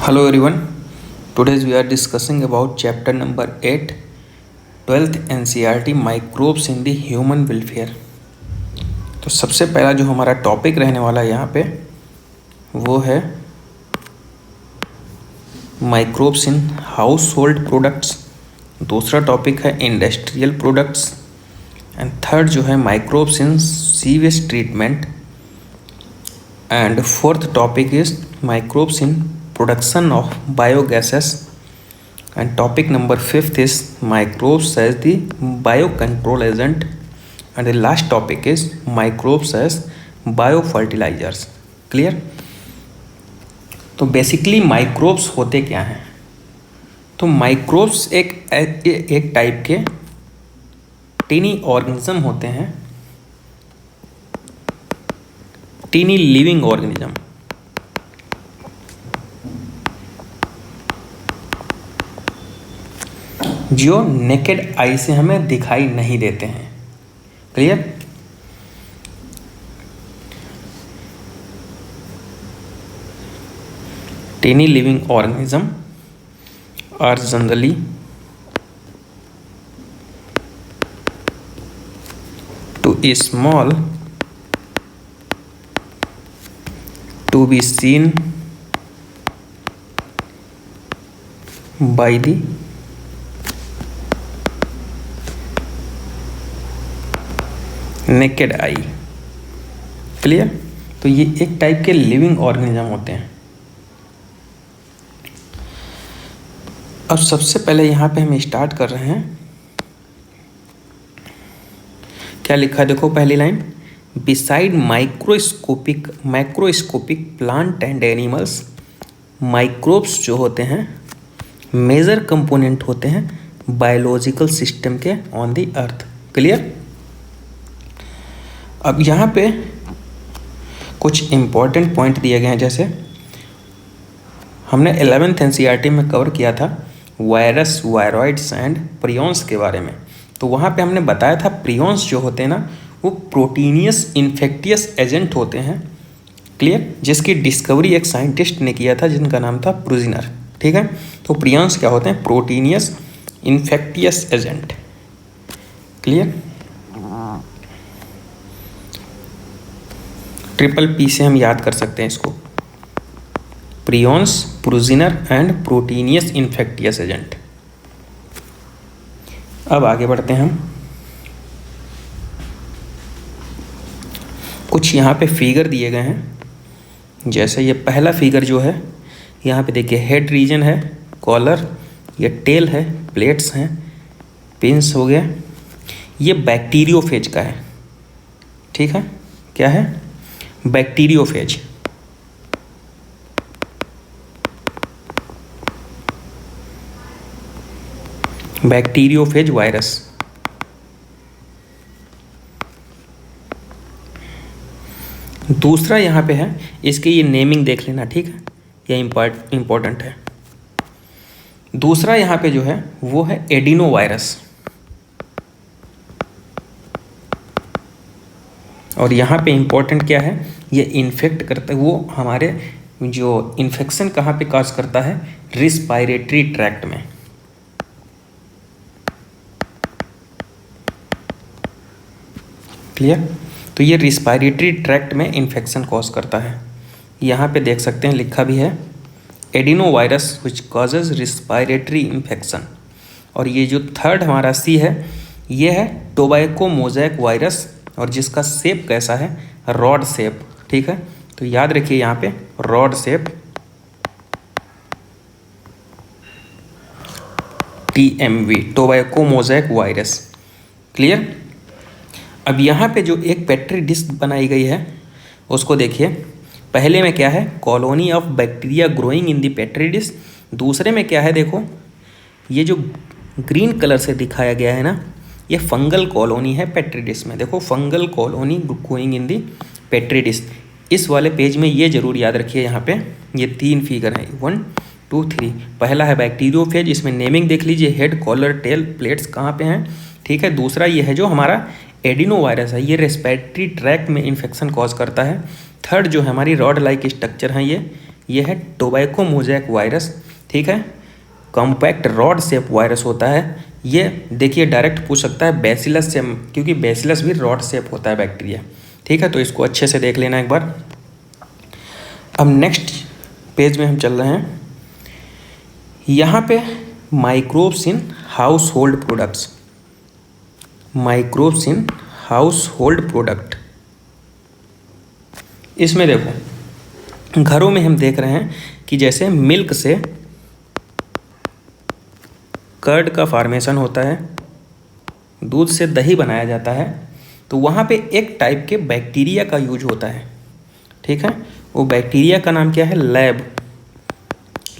Hello everyone. Today we are discussing about chapter number 8, 12th NCERT Microbes in the Human Welfare. तो सबसे पहला जो हमारा topic रहने वाला है यहाँ पे वो है microbes in house hold products, दूसरा टॉपिक है इंडस्ट्रियल प्रोडक्ट्स एंड थर्ड जो है microbes in sewage treatment and fourth topic is microbes in production of biogases and topic number 5th is microbes as the biocontrol agent and the last topic is microbes as biofertilizers. Clear? तो basically microbes होते क्या हैं? तो microbes एक type के tiny organism होते हैं, tiny living organism जो नेकेड आई से हमें दिखाई नहीं देते हैं. Clear? Tiny living organism are generally too small to be seen by the naked eye. Clear? तो ये एक टाइप के लिविंग ऑर्गेनिज्म होते हैं. अब सबसे पहले यहाँ पे हम स्टार्ट कर रहे हैं. क्या लिखा है देखो पहली line, beside microscopic plant and animals, microbes जो होते हैं मेजर कंपोनेंट होते हैं बायोलॉजिकल सिस्टम के ऑन द अर्थ. क्लियर? अब यहाँ पे कुछ इम्पॉर्टेंट पॉइंट दिए गए हैं, जैसे हमने 11th NCERT में कवर किया था वायरस, वायरॉइड्स एंड प्रियॉन्स के बारे में. तो वहाँ पे हमने बताया था प्रियॉन्स जो होते हैं ना वो प्रोटीनियस इन्फेक्टियस एजेंट होते हैं. क्लियर? जिसकी डिस्कवरी एक साइंटिस्ट ने किया था जिनका नाम था प्रूजिनर. ठीक है? तो प्रियॉन्स क्या होते हैं? Proteinaceous infectious agent. Clear? Triple P से हम याद कर सकते हैं इसको, prions, Prusiner and proteinaceous infectious agent. अब आगे बढ़ते हैं हम. कुछ यहाँ पे फिगर दिए गए हैं, जैसे ये पहला फिगर जो है यहाँ पे देखिए हेड रीजन है, कॉलर, ये टेल है, प्लेट्स हैं, पिंस हो गया. ये बैक्टीरियोफेज का है. ठीक है? क्या है? बैक्टीरियोफेज. Bacteriophage virus. दूसरा यहाँ पे है, इसके ये नेमिंग देख लेना. ठीक है? ये इम्पोर्टेंट है. दूसरा यहाँ पे जो है वो है एडिनो वायरस. और यहाँ पे इम्पोर्टेंट क्या है, ये इन्फेक्ट करता है, वो हमारे जो इन्फेक्शन कहाँ पे काज करता है? रिस्पायरेटरी ट्रैक्ट में. क्लियर? तो ये रिस्पायरेटरी ट्रैक्ट में इन्फेक्शन कॉज करता है. यहाँ पे देख सकते हैं लिखा भी है adeno virus which causes respiratory infection. और ये जो थर्ड हमारा सी है ये है टोबैको मोज़ेक वायरस, और जिसका शेप कैसा है? Rod shape. ठीक है? तो याद रखिए यहाँ पे rod shape, TMV, tobacco mosaic virus. Clear? अब यहाँ पे जो एक पेट्री डिश बनाई गई है उसको देखिए. पहले में क्या है? Colony of bacteria growing in the petri dish. दूसरे में क्या है? देखो ये जो ग्रीन कलर से दिखाया गया है ना, ये फंगल कॉलोनी है पेट्री डिश में. देखो fungal colony growing in the petri dish. इस वाले पेज में ये जरूर याद रखिए, यहाँ पे ये 3 फिगर हैं, 1 2 3. पहला है बैक्टीरियोफेज, इसमें नेमिंग देख लीजिए, हेड, कॉलर, टेल, प्लेट्स कहाँ पे हैं. ठीक है? दूसरा ये है जो हमारा एडिनो वायरस है, ये रेस्पिरेटरी ट्रैक्ट में इन्फेक्शन कॉज करता है. थर्ड जो है हमारी रॉड लाइक स्ट्रक्चर है, ये है टोबैको मोज़ेक वायरस, ठीक है। कॉम्पैक्ट रॉड शेप वायरस होता है ये। देखिए डायरेक्ट पूछ सकता है बैसिलस से, क्योंकि बैसिलस भी रॉड शेप होता है बैक्टीरिया, ठीक है। तो इसको अच्छे से देख लेना एक बार। अब नेक्स्ट पेज में हम चल रहे हैं। यहाँ पे microbes in house hold products, microbes in house hold product. इसमें देखो घरों में हम देख रहे हैं कि जैसे मिल्क से कर्ड का फॉर्मेशन होता है, दूध से दही बनाया जाता है, तो वहाँ पे एक टाइप के बैक्टीरिया का यूज होता है, ठीक है। वो बैक्टीरिया का नाम क्या है?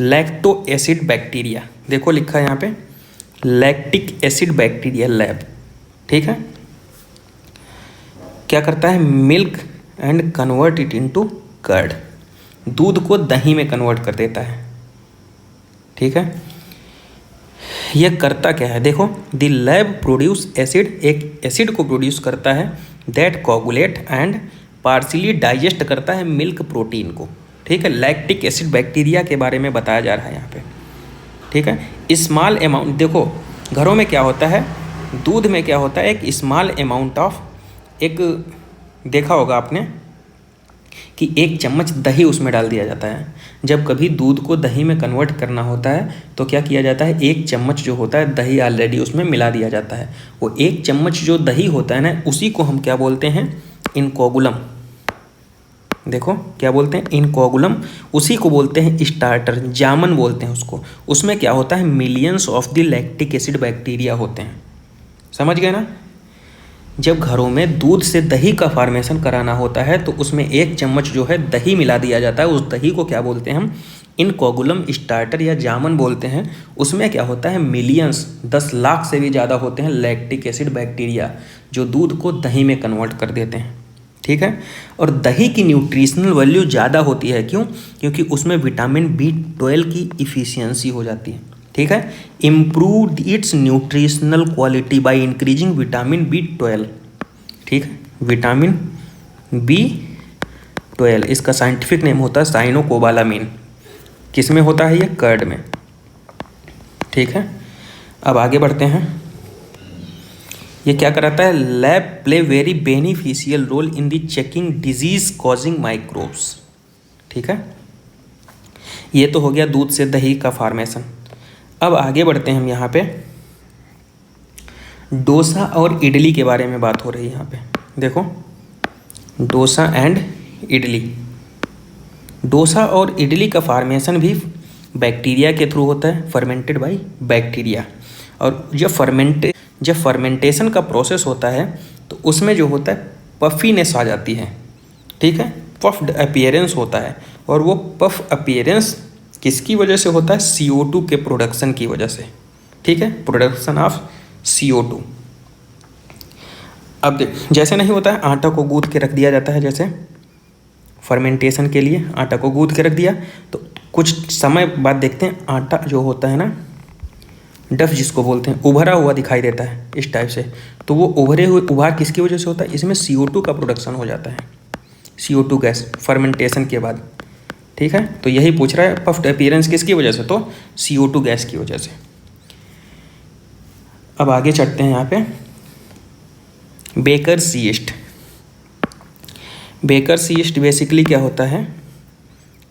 Lacto acid bacteria. देखो लिखा है यहाँ पे लैक्टिक एसिड बैक्टीरिया लैब, ठीक है। क्या करता है? Milk and convert it into curd, दूध को दही में कन्वर्ट कर देता है, ठीक है। यह करता क्या है? देखो द लैब प्रोड्यूस एसिड, एक एसिड को प्रोड्यूस करता है that coagulate and partially digest करता है मिल्क प्रोटीन को, ठीक है। लैक्टिक एसिड बैक्टीरिया के बारे में बताया जा रहा है यहाँ पे, ठीक है। स्मॉल अमाउंट, देखो घरों में क्या होता है, दूध में क्या होता है, एक स्मॉल अमाउंट ऑफ, एक देखा होगा आपने कि 1 चम्मच दही उसमें डाल दिया जाता है। जब कभी दूध को दही में कन्वर्ट करना होता है तो क्या किया जाता है, 1 चम्मच जो होता है दही ऑलरेडी उसमें मिला दिया जाता है। वो 1 चम्मच जो दही होता है ना, उसी को हम क्या बोलते हैं? इनकोगुलम। देखो क्या बोलते हैं? इनकोगुलम। उसी को बोलते हैं स्टार्टर, जामन बोलते हैं उसको। उसमें क्या होता है? Millions of the lactic acid bacteria होते हैं। समझ गए ना? जब घरों में दूध से दही का फॉर्मेशन कराना होता है तो उसमें 1 चम्मच जो है दही मिला दिया जाता है। उस दही को क्या बोलते हैं हम? इनकोगुलम स्टार्टर या जामन बोलते हैं। उसमें क्या होता है? मिलियंस, 10 लाख से भी ज़्यादा होते हैं लैक्टिक एसिड बैक्टीरिया जो दूध को दही में कन्वर्ट कर देते हैं, ठीक है। और दही की न्यूट्रिशनल वैल्यू ज़्यादा होती है, क्यों? क्योंकि उसमें विटामिन B12 की इफ़िशियंसी हो जाती है, ठीक है। Improve it's nutritional quality by increasing vitamin B12, ठीक है। विटामिन B12 इसका साइंटिफिक नेम होता है साइनोकोबालामिन। किस में होता है ये? कर्ड में, ठीक है। अब आगे बढ़ते हैं। ये क्या कराता है? LAB play very beneficial role in the checking disease causing microbes, ठीक है। ये तो हो गया दूध से दही का फॉर्मेशन। अब आगे बढ़ते हैं हम यहाँ पे डोसा और इडली के बारे में बात हो रही है यहाँ पे। देखो डोसा एंड इडली। डोसा और इडली का फॉर्मेशन भी बैक्टीरिया के थ्रू होता है, फर्मेंटेड बाय बैक्टीरिया। और जब फर्मेंटेशन का प्रोसेस होता है तो उसमें जो होता है पफीनेस आ जाती है, ठीक है। पफ्ड अपीयरेंस होता है, और वो पफ अपीयरेंस किसकी वजह से होता है? CO2 के प्रोडक्शन की वजह से, ठीक है। Production of CO2। अब देख, जैसे नहीं होता है आटा को गूंथ के रख दिया जाता है, जैसे फर्मेंटेशन के लिए आटा को गूंथ के रख दिया, तो कुछ समय बाद देखते हैं आटा जो होता है ना, डफ जिसको बोलते हैं, उभरा हुआ दिखाई देता है इस टाइप से। तो वो उभरे हुए उभार किसकी वजह से होता है? इसमें CO2 का प्रोडक्शन हो जाता है, CO2 गैस फर्मेंटेशन के बाद, ठीक है। तो यही पूछ रहा है पफ्ड अपीयरेंस किसकी वजह से? तो CO2 गैस की वजह से। अब आगे चढ़ते हैं यहाँ पे baker's yeast. Baker's yeast basically क्या होता है?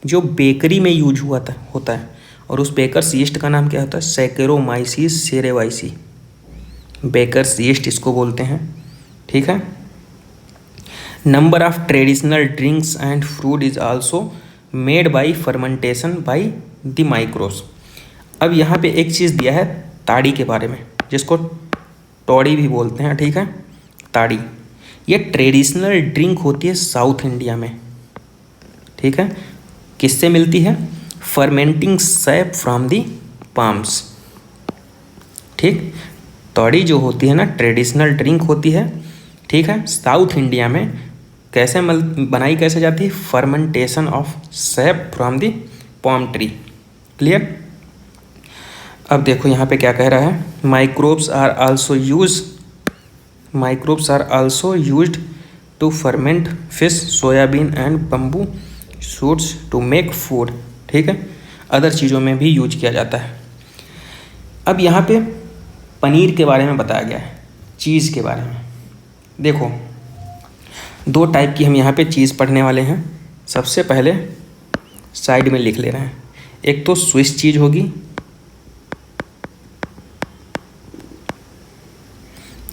जो बेकरी में यूज होता है, और उस बेकर्स यीस्ट का नाम क्या होता है? सैकेरोमाइसिस सेरेवाइसी। बेकर्स यीस्ट इसको बोलते हैं, ठीक है। Number of traditional drinks and food is also made by fermentation by the microbes. अब यहाँ पे एक चीज़ दिया है ताड़ी के बारे में, जिसको तौड़ी भी बोलते हैं, ठीक है। ताड़ी ये ट्रेडिशनल ड्रिंक होती है साउथ इंडिया में, ठीक है। किससे मिलती है? Fermenting SAP from the palms, ठीक। तौड़ी जो होती है ना ट्रेडिशनल ड्रिंक होती है, ठीक है। साउथ इंडिया में कैसे बनाई कैसे जाती है? Fermentation of sap from the palm tree. Clear? अब देखो यहाँ पे क्या कह रहा है, microbes are also used to ferment fish, soybean and bamboo shoots to make food. ठीक है, अदर चीज़ों में भी यूज किया जाता है। अब यहाँ पे पनीर के बारे में बताया गया है, चीज़ के बारे में। देखो, दो टाइप की हम यहाँ पे चीज़ पढ़ने वाले हैं। सबसे पहले साइड में लिख ले रहे हैं, एक तो स्विस चीज़ होगी,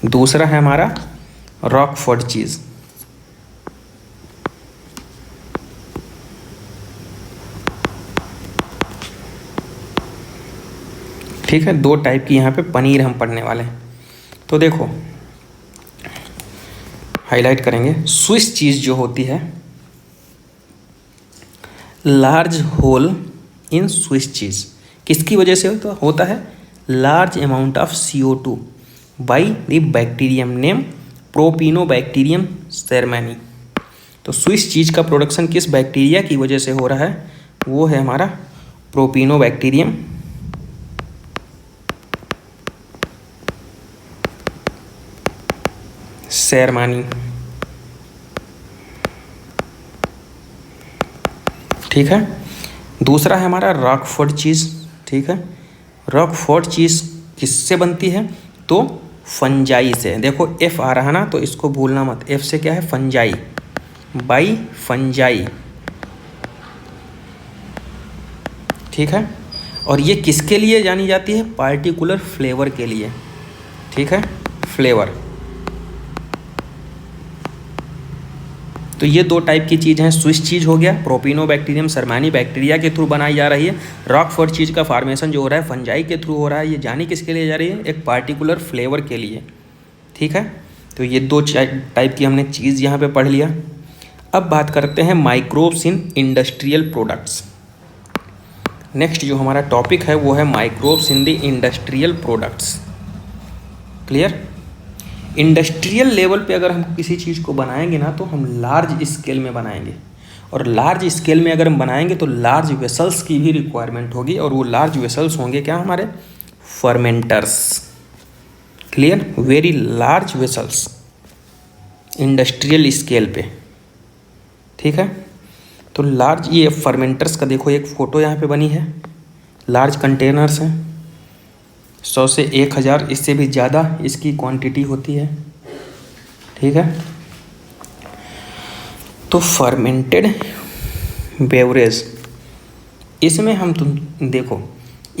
दूसरा है हमारा रॉकफोर्ड चीज़। ठीक है, दो टाइप की यहाँ पे पनीर हम पढ़ने वाले हैं। तो देखो, हाईलाइट करेंगे, स्विस चीज़ जो होती है, large hole in Swiss cheese किसकी वजह से होता है? Large amount of CO2 by the bacterium name Propionibacterium shermanii. तो स्विस चीज़ का प्रोडक्शन किस बैक्टीरिया की वजह से हो रहा है? वो है हमारा प्रोपिनोबैक्टीरियम सेरमैनी। ठीक है, दूसरा है हमारा रॉकफोर्ड चीज़। ठीक है, रॉकफोर्ड चीज़ किससे बनती है? तो फंजाई से। देखो एफ आ रहा ना, तो इसको भूलना मत, एफ से क्या है? Fungi, by fungi. ठीक है, और ये किसके लिए जानी जाती है? पार्टिकुलर फ्लेवर के लिए। ठीक है, फ्लेवर। तो ये दो टाइप की चीज़ हैं, स्विस चीज़ हो गया, प्रोपिनोबैक्टीरियम सेरमैनी बैक्टीरिया के थ्रू बनाई जा रही है। रॉकफोर्ड चीज़ का फार्मेशन जो हो रहा है फंजाई के थ्रू हो रहा है। ये जानी किसके लिए जा रही है? एक पार्टिकुलर फ्लेवर के लिए। ठीक है, तो ये दो टाइप की हमने चीज़ यहाँ पे पढ़ लिया। अब बात करते हैं microbes in industrial products. Next जो हमारा टॉपिक है वो है microbes in the industrial products. Clear? Industrial level पे अगर हम किसी चीज़ को बनाएंगे ना, तो हम लार्ज स्केल में बनाएंगे, और लार्ज स्केल में अगर हम बनाएंगे तो लार्ज वेसल्स की भी रिक्वायरमेंट होगी, और वो लार्ज वेसल्स होंगे क्या? हमारे fermenters. Clear? Very large vessels industrial scale पे। ठीक है, तो लार्ज, ये फर्मेंटर्स का देखो एक फ़ोटो यहाँ पे बनी है। लार्ज कंटेनर्स हैं, 100 से 1000, इससे भी ज़्यादा इसकी क्वांटिटी होती है। ठीक है, तो फर्मेंटेड बेवरेज, इसमें हम तुम देखो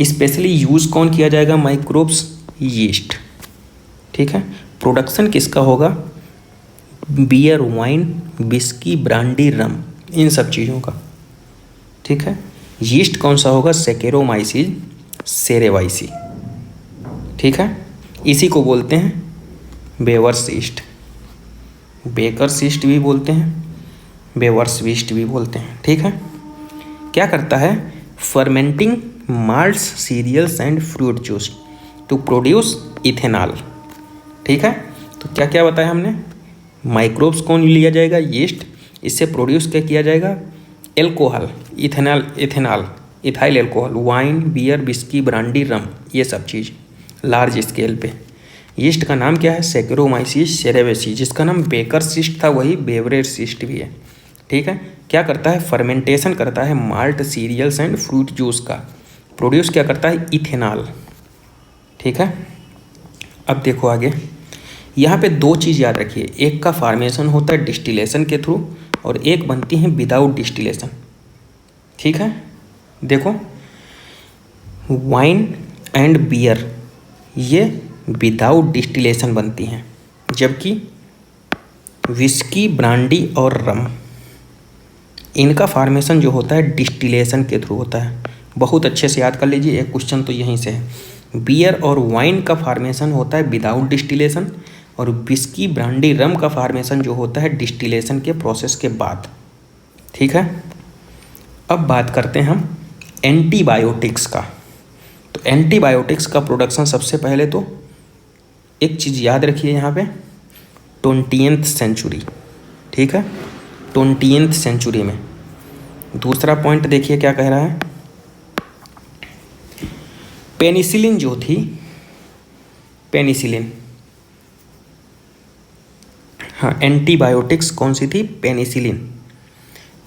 स्पेशली यूज़ कौन किया जाएगा? Microbes, yeast. ठीक है, प्रोडक्शन किसका होगा? बियर, वाइन, विस्की, ब्रांडी, रम, इन सब चीज़ों का। ठीक है, यीस्ट कौन सा होगा? सेकेरोमाइसिस सेरेवाइसी। ठीक है, इसी को बोलते हैं बेवर्स यीस्ट, बेकर्स यीस्ट भी बोलते हैं, बेवर्स यीस्ट भी बोलते हैं। ठीक है, क्या करता है? Fermenting malts, cereals and fruit juice to produce ethanol. ठीक है, तो क्या क्या बताया हमने? माइक्रोब्स कौन लिया जाएगा? यीस्ट। इससे प्रोड्यूस क्या किया जाएगा? Alcohol, ethanol, ethyl alcohol, wine, beer, whisky, brandy, rum, ये सब चीज़ लार्ज स्केल पे। यीस्ट का नाम क्या है? सेकेरोमाइसिस सेरेवेसी। जिसका नाम बेकर्स यीस्ट था वही बेवरेज यीस्ट भी है। ठीक है, क्या करता है? फर्मेंटेशन करता है malt, cereals and fruit juice का। प्रोड्यूस क्या करता है? इथेनॉल। ठीक है, अब देखो आगे, यहाँ पे दो चीज़ याद रखिए, एक का फार्मेशन होता है डिस्टिलेशन के थ्रू, और एक बनती है विदाउट डिस्टिलेशन। ठीक है, देखो वाइन एंड बियर ये विदाउट डिस्टिलेशन बनती हैं, जबकि विस्की, ब्रांडी और रम, इनका फार्मेशन जो होता है डिस्टिलेशन के थ्रू होता है। बहुत अच्छे से याद कर लीजिए, एक क्वेश्चन तो यहीं से है। बियर और वाइन का फार्मेशन होता है विदाउट डिस्टिलेशन, और विस्की, ब्रांडी, रम का फार्मेशन जो होता है डिस्टिलेशन के प्रोसेस के बाद। ठीक है, अब बात करते हैं हम एंटीबायोटिक्स का। तो एंटीबायोटिक्स का प्रोडक्शन सबसे पहले तो एक चीज़ याद रखिए यहाँ पे, 20th सेंचुरी। ठीक है, 20th सेंचुरी में। दूसरा पॉइंट देखिए क्या कह रहा है, पेनिसिलिन जो थी, पेनिसिलिन, हाँ, एंटीबायोटिक्स कौन सी थी? पेनिसिलिन।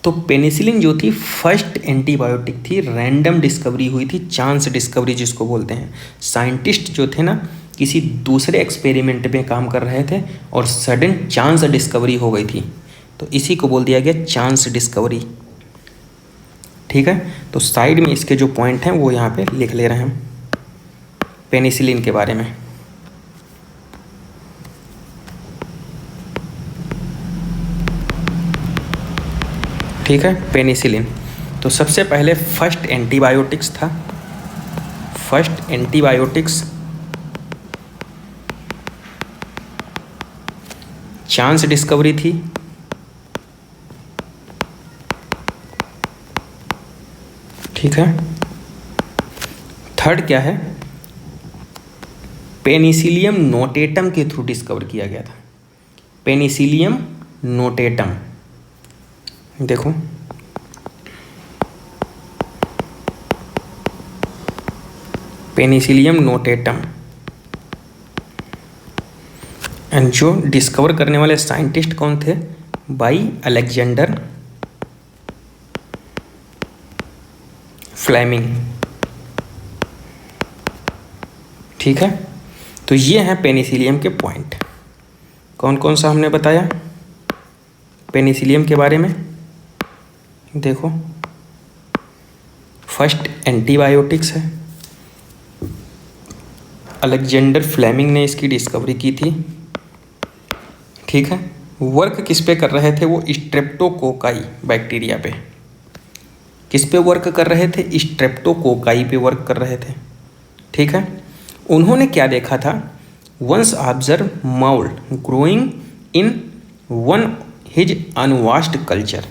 तो पेनिसिलिन जो थी फर्स्ट एंटीबायोटिक थी, रैंडम डिस्कवरी हुई थी, चांस डिस्कवरी जिसको बोलते हैं। साइंटिस्ट जो थे ना किसी दूसरे एक्सपेरिमेंट में काम कर रहे थे और सडन चांस डिस्कवरी हो गई थी, तो इसी को बोल दिया गया चांस डिस्कवरी। ठीक है, तो साइड में इसके जो पॉइंट हैं वो यहाँ पे लिख ले रहे हैं हम पेनिसिलिन के बारे में। ठीक है, पेनिसिलिन तो सबसे पहले फर्स्ट एंटीबायोटिक्स था, फर्स्ट एंटीबायोटिक्स चांस डिस्कवरी थी। ठीक है, थर्ड क्या है, पेनिसिलियम नोटेटम के थ्रू डिस्कवर किया गया था। पेनिसिलियम नोटेटम, देखो पेनिसिलियम नोटेटम, एंड जो डिस्कवर करने वाले साइंटिस्ट कौन थे, बाई अलेक्जेंडर फ्लेमिंग। ठीक है, तो ये हैं पेनिसिलियम के पॉइंट। कौन कौन सा हमने बताया पेनिसिलियम के बारे में, देखो फर्स्ट एंटीबायोटिक्स है, अलेक्जेंडर फ्लेमिंग ने इसकी डिस्कवरी की थी। ठीक है, वर्क किस पे कर रहे थे वो, स्ट्रेप्टोकोकाई बैक्टीरिया पे। किस पे वर्क कर रहे थे, स्ट्रेप्टोकोकाई पे वर्क कर रहे थे। ठीक है, उन्होंने क्या देखा था, once observe mould growing in one his unwashed culture.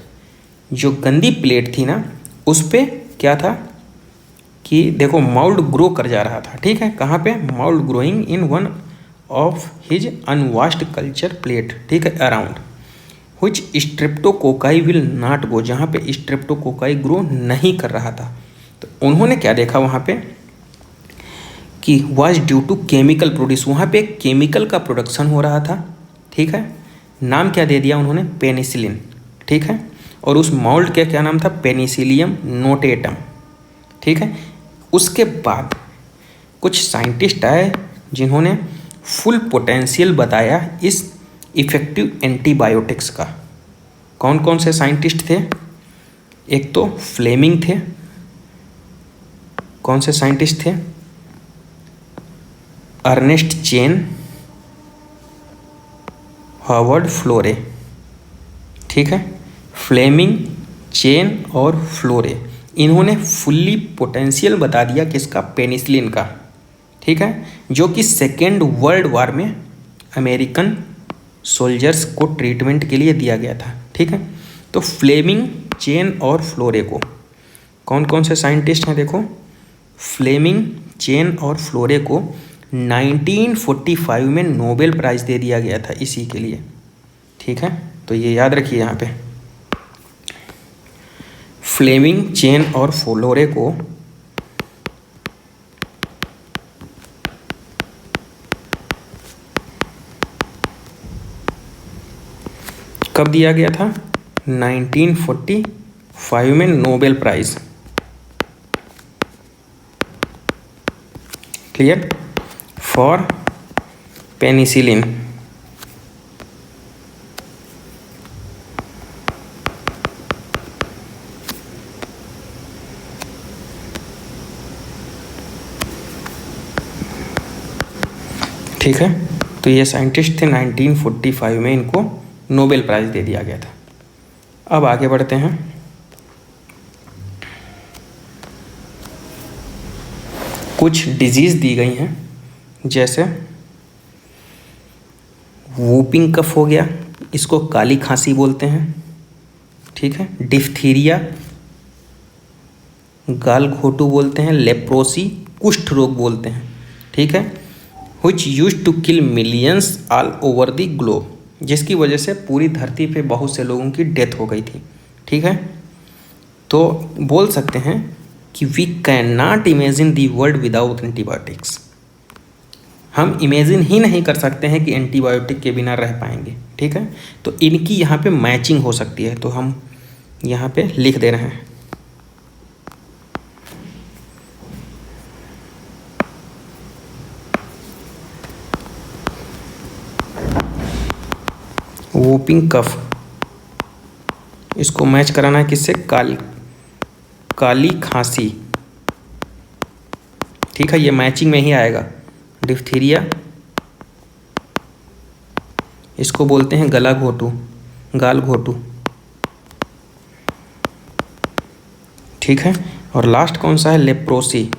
जो गंदी प्लेट थी ना उस पे क्या था कि देखो माउल्ड ग्रो कर जा रहा था। ठीक है, कहाँ पे, mould growing in one of his unwashed culture plate. ठीक है, around which streptococci will not go, जहाँ पे स्ट्रेप्टोकोकाई ग्रो नहीं कर रहा था। तो उन्होंने क्या देखा वहाँ पे कि was due to chemical produce, वहाँ पे एक केमिकल का प्रोडक्शन हो रहा था। ठीक है, नाम क्या दे दिया उन्होंने, पेनिसिलिन। ठीक है, और उस माउल्ड का क्या नाम था, पेनिसिलियम नोटेटम। ठीक है, उसके बाद कुछ साइंटिस्ट आए जिन्होंने फुल पोटेंशियल बताया इस इफ़ेक्टिव एंटीबायोटिक्स का। कौन कौन से साइंटिस्ट थे, एक तो फ्लेमिंग थे, कौन से साइंटिस्ट थे, अर्नेस्ट चेन, हॉवर्ड फ्लोरे। ठीक है, फ्लेमिंग, चेन और फ्लोरे, इन्होंने फुल्ली पोटेंशियल बता दिया किसका, पेनिसिलिन का। ठीक है, जो कि सेकेंड वर्ल्ड वार में अमेरिकन सोल्जर्स को ट्रीटमेंट के लिए दिया गया था। ठीक है, तो फ्लेमिंग, चेन और फ्लोरे को, कौन कौन से साइंटिस्ट हैं देखो, फ्लेमिंग, चेन और फ्लोरे को 1945 में नोबेल प्राइज़ दे दिया गया था इसी के लिए। ठीक है, तो ये याद रखिए यहाँ पे, फ्लेमिंग, चेन और फ्लोरे को कब दिया गया था, 1945 में Nobel prize. Clear, for penicillin. ठीक है, तो ये साइंटिस्ट थे, 1945 में इनको नोबेल प्राइज़ दे दिया गया था। अब आगे बढ़ते हैं, कुछ डिजीज़ दी गई हैं, जैसे वूपिंग कफ हो गया, इसको काली खांसी बोलते हैं। ठीक है, डिफ्थीरिया, गाल घोटू बोलते हैं, लेप्रोसी, कुष्ठ रोग बोलते हैं। ठीक है, which used to kill millions all over the globe, जिसकी वजह से पूरी धरती पे बहुत से लोगों की डेथ हो गई थी। ठीक है, तो बोल सकते हैं कि we can not imagine the world without antibiotics. हम इमेजिन ही नहीं कर सकते हैं कि एंटीबायोटिक के बिना रह पाएंगे। ठीक है, तो इनकी यहाँ पे मैचिंग हो सकती है, तो हम यहाँ पे लिख दे रहे हैं। वूपिंग कफ, इसको मैच कराना है किससे? काली खांसी। ठीक है, ये मैचिंग में ही आएगा। डिफ्थीरिया, इसको बोलते हैं गला घोटू, गाल घोटू। ठीक है, और लास्ट कौन सा है? लेप्रोसी,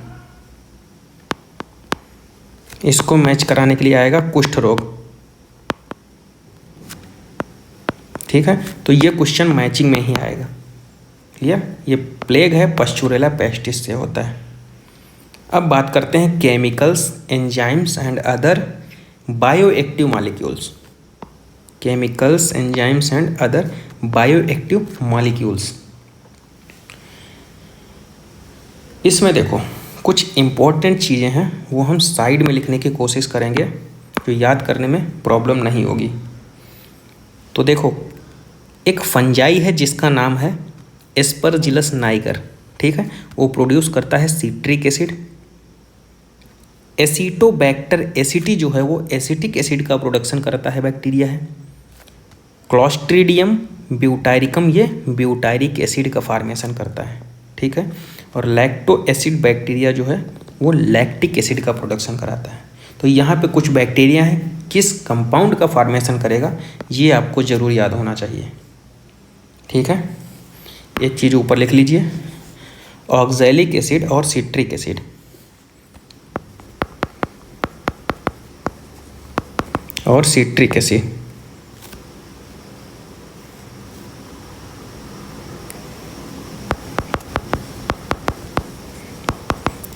इसको मैच कराने के लिए आएगा कुष्ठ रोग। ठीक है, तो ये क्वेश्चन मैचिंग में ही आएगा। क्लियर? ये प्लेग है, पश्चुरेला पेस्टिस से होता है। अब बात करते हैं chemicals, enzymes and other bioactive molecules. Chemicals, enzymes and other bioactive molecules. इसमें देखो कुछ इम्पोर्टेंट चीज़ें हैं, वो हम साइड में लिखने की कोशिश करेंगे, जो याद करने में प्रॉब्लम नहीं होगी। तो देखो, एक फंजाई है जिसका नाम है एस्परजिलस नाइगर। ठीक है, वो प्रोड्यूस करता है सिट्रिक एसिड। एसिटोबैक्टर एसिटी जो है वो एसिटिक एसिड का प्रोडक्शन करता है, बैक्टीरिया है। क्लॉस्ट्रीडियम ब्यूटाइरिकम ये ब्यूटाइरिक एसिड का फॉर्मेशन करता है। ठीक है, और लैक्टो एसिड बैक्टीरिया जो है वो लैक्टिक एसिड का प्रोडक्शन कराता है। तो यहाँ पे कुछ बैक्टीरिया हैं, किस कंपाउंड का फॉर्मेशन करेगा ये आपको ज़रूर याद होना चाहिए। ठीक है, एक चीज़ ऊपर लिख लीजिए, ऑक्सैलिक एसिड और सिट्रिक एसिड। और सिट्रिक एसिड,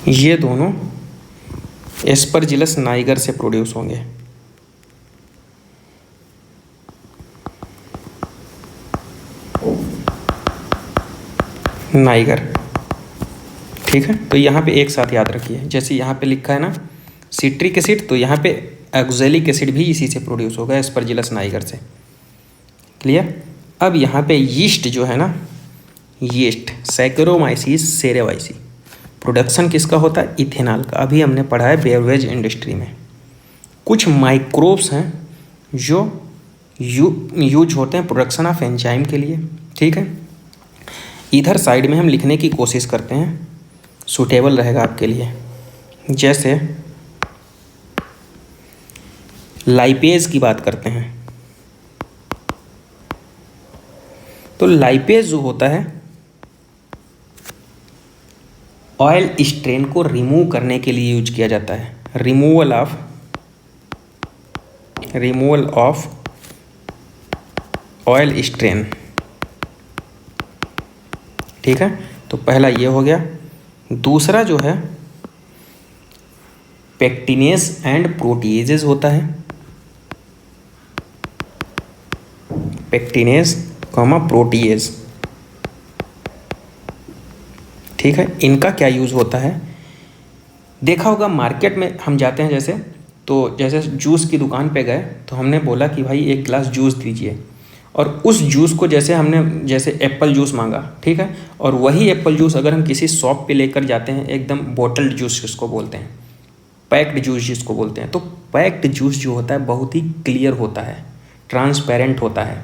ये दोनों एस्परजिलस नाइगर से प्रोड्यूस होंगे। नाइगर। ठीक है, तो यहाँ पे एक साथ याद रखिए, जैसे यहाँ पे लिखा है ना सिट्रिक एसिड, तो यहाँ पे ऑक्सैलिक एसिड भी इसी से प्रोड्यूस होगा, एस्परजिलस नाइगर से। क्लियर? अब यहाँ पे यीस्ट जो है ना, यीस्ट सैकेरोमाइसीस सेरेवाइसी, प्रोडक्शन किसका होता है? इथेनॉल का। अभी हमने पढ़ा है बेवरेज इंडस्ट्री में। कुछ माइक्रोब्स हैं जो यूज होते हैं प्रोडक्शन ऑफ एंजाइम के लिए। ठीक है, इधर साइड में हम लिखने की कोशिश करते हैं, सूटेबल रहेगा आपके लिए। जैसे लाइपेज की बात करते हैं, तो लाइपेज जो होता है ऑयल स्ट्रेन को रिमूव करने के लिए यूज किया जाता है। Removal of oil strain. ठीक है, तो पहला ये हो गया। दूसरा जो है पेक्टिनेज एंड प्रोटीएजेज होता है। Pectinase comma protease. ठीक है, इनका क्या यूज़ होता है? देखा होगा मार्केट में हम जाते हैं जैसे जूस की दुकान पे गए तो हमने बोला कि भाई एक गिलास जूस दीजिए, और उस जूस को जैसे एप्पल जूस मांगा। ठीक है, और वही एप्पल जूस अगर हम किसी शॉप पे लेकर जाते हैं, एकदम बॉटल्ड जूस जिसको बोलते हैं, पैक्ड जूस जिसको बोलते हैं, तो पैक्ड जूस जो होता है बहुत ही क्लियर होता है, ट्रांसपेरेंट होता है।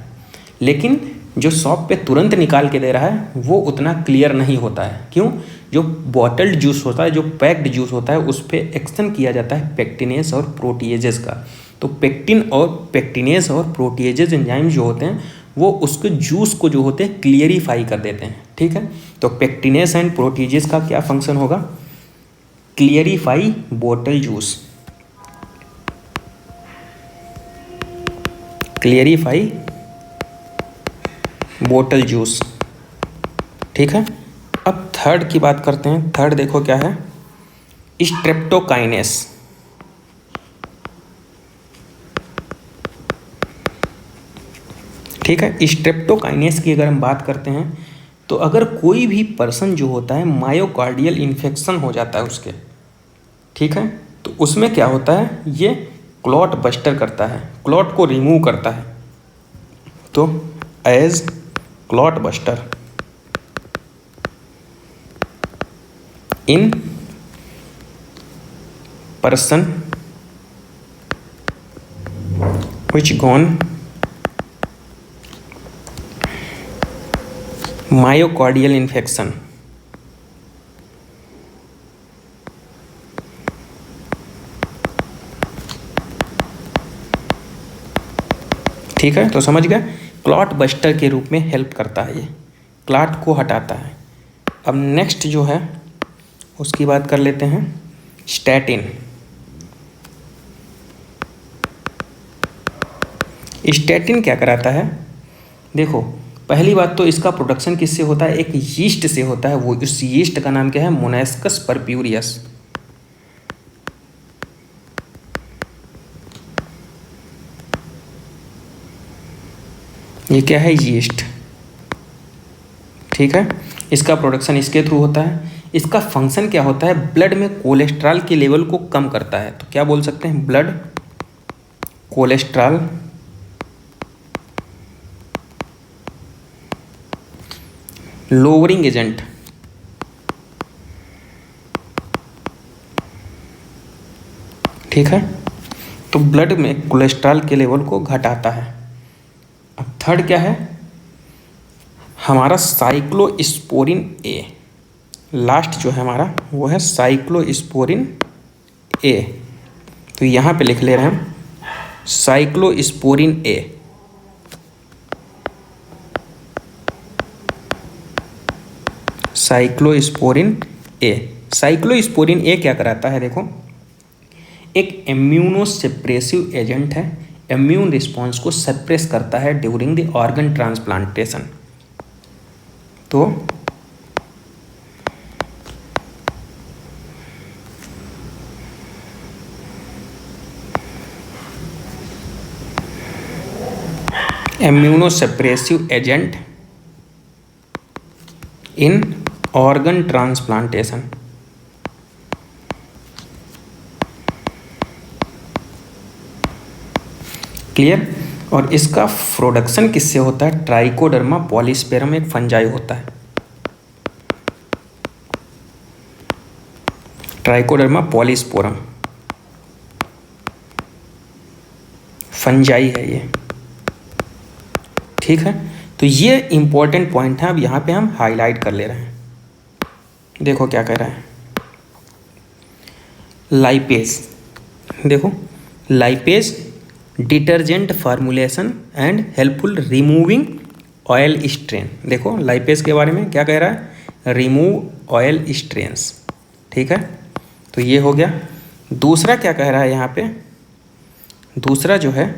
लेकिन जो शॉप पे तुरंत निकाल के दे रहा है वो उतना क्लियर नहीं होता है। क्यों? जो बॉटल्ड जूस होता है, जो पैक्ड जूस होता है, उस पर एक्शन किया जाता है पेक्टिनेज और प्रोटीएजेस का। तो पेक्टिनेज और प्रोटीएजेस एंजाइम जो होते हैं वो उसके जूस को जो होते हैं क्लियरिफाई कर देते हैं। ठीक है, तो पेक्टिनेज एंड प्रोटीएजेस का क्या फंक्शन होगा? क्लियरिफाई बॉटल जूस, क्लियरिफाई बोतल जूस। ठीक है, अब थर्ड की बात करते हैं। थर्ड देखो क्या है, स्ट्रेप्टोकाइनेस। ठीक है, स्ट्रेप्टोकाइनेस की अगर हम बात करते हैं तो अगर कोई भी पर्सन जो होता है मायोकार्डियल इन्फेक्शन हो जाता है उसके, ठीक है, तो उसमें क्या होता है, ये क्लॉट बस्टर करता है, क्लॉट को रिमूव करता है। तो as clot buster, in person which gone myocardial infection। ठीक है, तो समझ गए, क्लॉट बस्टर के रूप में हेल्प करता है, ये क्लॉट को हटाता है। अब नेक्स्ट जो है उसकी बात कर लेते हैं, स्टैटिन। स्टैटिन क्या कराता है? देखो, पहली बात तो इसका प्रोडक्शन किससे होता है? एक यीस्ट से होता है। वो उस यीस्ट का नाम क्या है? Monascus purpureus. ये क्या है? यीस्ट। ठीक है, इसका प्रोडक्शन इसके थ्रू होता है। इसका फंक्शन क्या होता है? ब्लड में कोलेस्ट्रॉल के लेवल को कम करता है। तो क्या बोल सकते हैं? Blood cholesterol lowering agent. ठीक है, तो ब्लड में कोलेस्ट्रॉल के लेवल को घटाता है। अब थर्ड क्या है हमारा? साइक्लोस्पोरिन ए। लास्ट जो है हमारा वो है साइक्लोस्पोरिन ए। तो यहाँ पे लिख ले रहे हैं हम साइक्लोस्पोरिन ए। साइक्लोस्पोरिन ए। साइक्लोस्पोरिन ए क्या कराता है? देखो, एक इम्यूनोसप्रेसिव एजेंट है, इम्यून रिस्पॉन्स को सप्रेस करता है ड्यूरिंग द ऑर्गन ट्रांसप्लांटेशन। तो immunosuppressive agent in organ transplantation. Clear? और इसका प्रोडक्शन किससे होता है? ट्राइकोडर्मा पॉलीस्पेरम एक फंजाई होता है। ट्राइकोडर्मा पॉलीस्पोरम फंजाई है ये। ठीक है, तो ये इंपॉर्टेंट पॉइंट है। अब यहाँ पे हम हाईलाइट कर ले रहे हैं। देखो क्या कह रहा है, लाइपेज। देखो, lipase detergent formulation and helpful removing oil strain. देखो लाइपेज के बारे में क्या कह रहा है? Remove oil strains. ठीक है, तो ये हो गया। दूसरा क्या कह रहा है यहाँ पे? दूसरा जो है